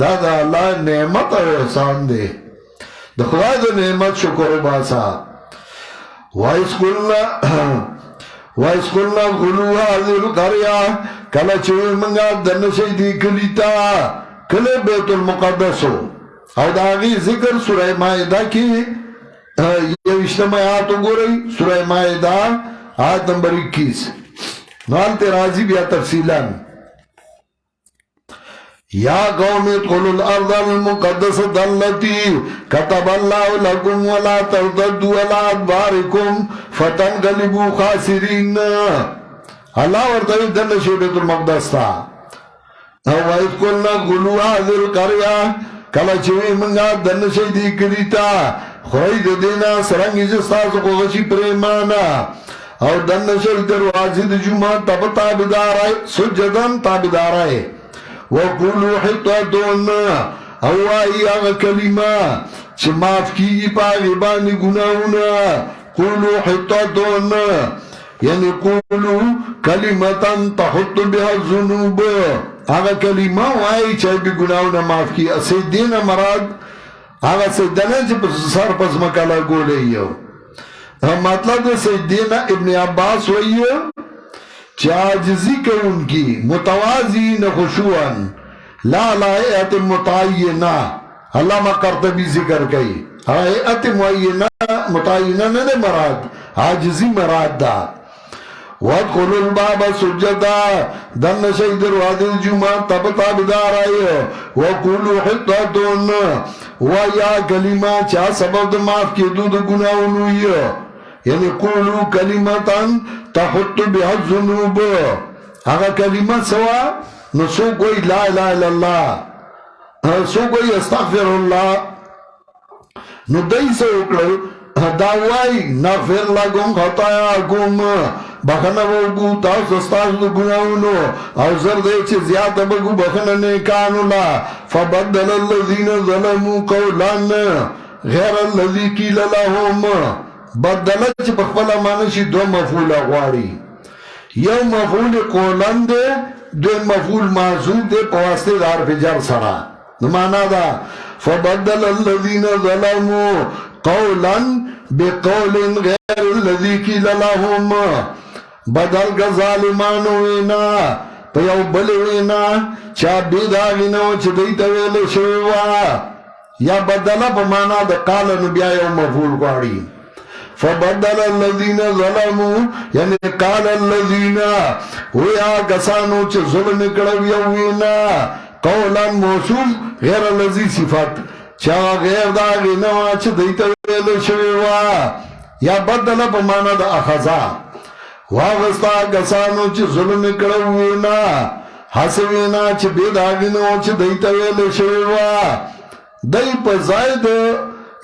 Speaker 1: دا اللہ نعمت و احسان دے دا خدای دا نعمت شکر باسا وَإِذْ قُلْنَا ادْخُلُوا هَٰذِهِ الْقَرْيَةَ کلا چوئی منگا دنشی دی کلیتا کلے بیت المقدسو او داغی ذکر سورہ مائدہ کی یوشتم آیات گوری سورہ مائدہ آیت نمبر 21 نالتے راضی بیا تفصیلاً یا قوم ادخلوا الارض المقدسة التي كتب الله لكم ولا ترتدوا على ادباركم فتنقلبوا خاسرين اللہ ورطوی دن شی بیت المقدس تا وَإِذْ قُلْنَا ادْخُلُوا هَٰذِهِ الْقَرْيَةَ کلا چوی منگا دن شی دی کریتا خورید دینا سرنگی جستاس خوشی پریمانا اور دن شی دروازی دی جمعہ تب تابدار آئے سجدن تابدار آئے وَقُولُوا حِطَّةٌ اوائی آغا کلمہ چھ معاف کی پاغبانی گناہونا قُولُوا حِطَّةٌ یعنی قولو کلمتاً تحط بها الذنوب آغا کلمہ وائی چاہی بھی گناہونا معاف کی سیدینا مراد آغا سیدنا چی سر پس مکالا گولے یو مطلب سیدینا ابن عباس ویو چاجزی کے ان کی متوازین خشوعاً لا لائعت متعینہ علامہ قرطبی ذکر کئی لائعت متعینہ نے مراد عاجزی مراد دا وَادْخُلُوا الْبَابَ سُجَّدًا دن شہید رواد الجمعہ تب تابدار آئے وَقُولُوا حِطَّةٌ وَيَا کلمہ چاہ سبب معاف کی دود گناہونوئی یعنی قولوا کلمتاً تحط بها الذنوب اگر کلمہ سوا نسو کوئی لا الہ الا اللہ سو کوئی استغفر اللہ نو دائی سے اکڑو دعوائی نغفر لگم خطایاکم بخنا بگو تاس استاس دو گناہونو او زردے چھ زیادہ بگو بخنا نیکانو لا فبدل اللذین ظلمو قولان غیر اللذی کی للہم بدلت چھ بخبلا مانشی دو مفعول اغواری یو مفعول قولان دے دو مفعول معزود دے پواسطے دار پہ جر سرا نمانا دا فبدل اللذین ظلمو قولا بقول غیر اللذی کی للہم بدل کا ظالمانو وینا پیو بلی وینا چا بیداغینو چا دیتا ویلے شویوا یا بدلا پا مانا دا قال نبیاء مفعول قواری فبدل اللذین ظلمو یعنی قال اللذین ویا کسانو چا ظلم کڑویا وینا قولا موصول غیر اللذی صفت چا غیر داغینو چا دیتا ویلے شویوا یا بدلا پا مانا دا اخذا واغستا کسانو چی ظلم کڑوینا حسوینا چی بیداغینو چی دیتا ویلے شویوا دی پا زائد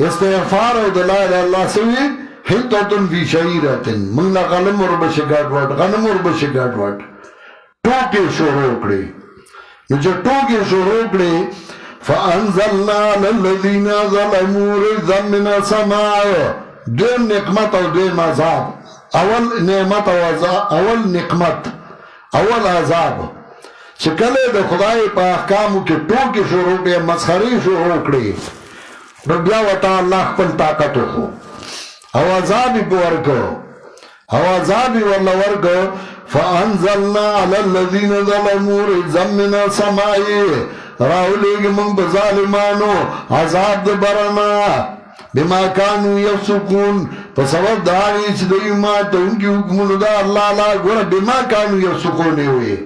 Speaker 1: استغفار و دلائل اللہ سوی حتتن فی شعیرتن منگنا غنم وربش گاٹ وٹ ٹوکے شروع کڑی جو ٹوکے شروع کڑی فانزلنا للذین ظلموا رزا من السماء دیم نقمت و دیم عذاب اول نعمت اول نقمت اول عذاب چکلے دا خدای پا احکامو کے ٹوکی شروع کے مسخری شروع کری بیا وطا اللہ پل طاقتو خو او عذابی پو ورکو او عذابی واللہ ورکو فانزلنا علی اللذین ظلموا رجزا من السمائی راولیگ من بظالمانو عذاب دا برنا بما کانو یفسقون فسبب داری چھ دی امات ان کی حکمون دا اللہ اللہ گورا بما کانو یفسقونے ہوئے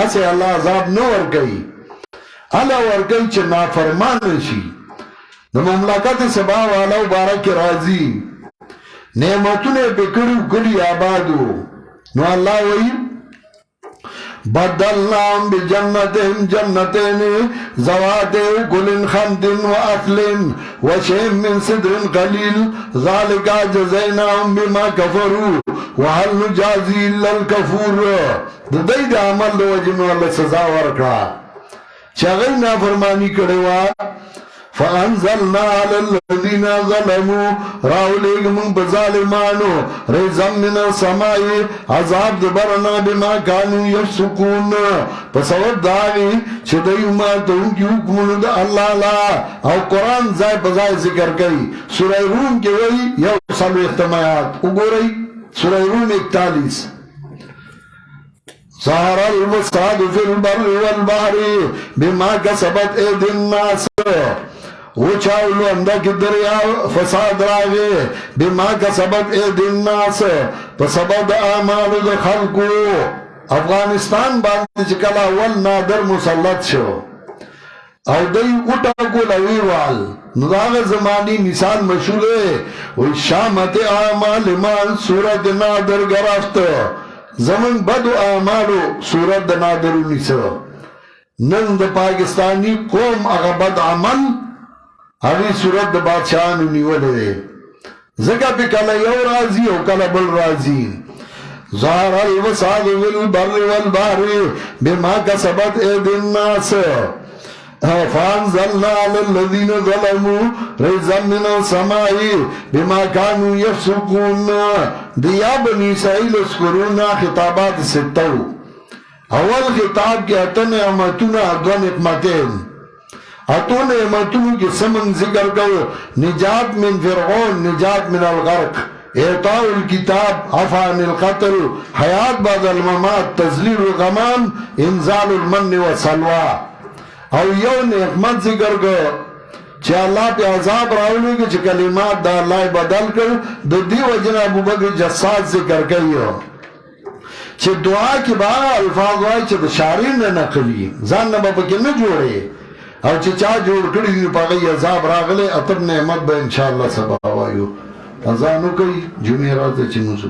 Speaker 1: اسے اللہ عذاب نو ورگئی اللہ ورگئی چھ نافرمان شی دا مملکت سبا والا بارک راضی نعمتوں نے پکڑو کلی آبادو نو اللہ وئی بدلناهم بجنتهم جنتين ذوات أكل خمط وأثل وشيء من صدر قليل ذلك جزيناهم بما كفروا وهل نجازي إلا الكفور دائی دا عمل دو وجنو اللہ سزا ورکڑا چاگئی نافرمانی کڑوا فانزلنا على الذين ظلموا راوليك من بظالمانو رزا من السماء عذاب دبرنا بما كانوا يفسقون فسبب داغی چدئی امات ان کی حکمون دا اللہ لا او قرآن زائے بزائے ذکر کری سورہ روم کے وہی یو سالو اختمایات اگو رہی سورہ روم 41 ظهر الفساد في البر والبحر بما كسبت ايدي الناس وچاولو اندک دریا فساد راغے بما کسبت اید الناس فسبب اعمال د خلقو افغانستان باندې چکلا اول نادر مسلط شو او دی اٹھا کو لویوال نو زمانی مثال مشهور ہے وی شامت اعمال مال صورت نادر گرفت زمن بدو اعمالو صورت نادر نیسو نن د پاکستانی قوم اغا بد عمل اغی صورت د بادشاہانو نیولے دے زگا پی کلا یو رازی او کلا بل رازی ظاہر الوساد والبر والبحر بما کسبت اید الناس فانزلنا على الذين ظلموا رزقا من السماء بما كانوا يفسقون دیا بنی اسرائیل اذکرون خطابات ستو اول خطاب کی اتو نعمتون دو نعمتین اتو نعمتون کی سمن ذکر کرو نجات من فرعون نجات من الغرق اعطاء الكتاب عفا عن القتل حیات بعد الممات تذلیل الغمام انزال المن والسلوى او یو نعمت ذکر کرو چه اللہ پہ عذاب راولے گا چه کلمات دا اللہ بدل کر دو دی وجنہ ابو بکر جساد ذکر کریو چه دعا کی بارا الفاظ وائی چه دا شارین نے نقلی زان نبا پکی نجوڑے او چه چاہ جوڑ کری دی پاگئی عذاب راغلے اتب نعمت با انشاءاللہ سبا وائیو ازانو کئی جمعرات چه نزو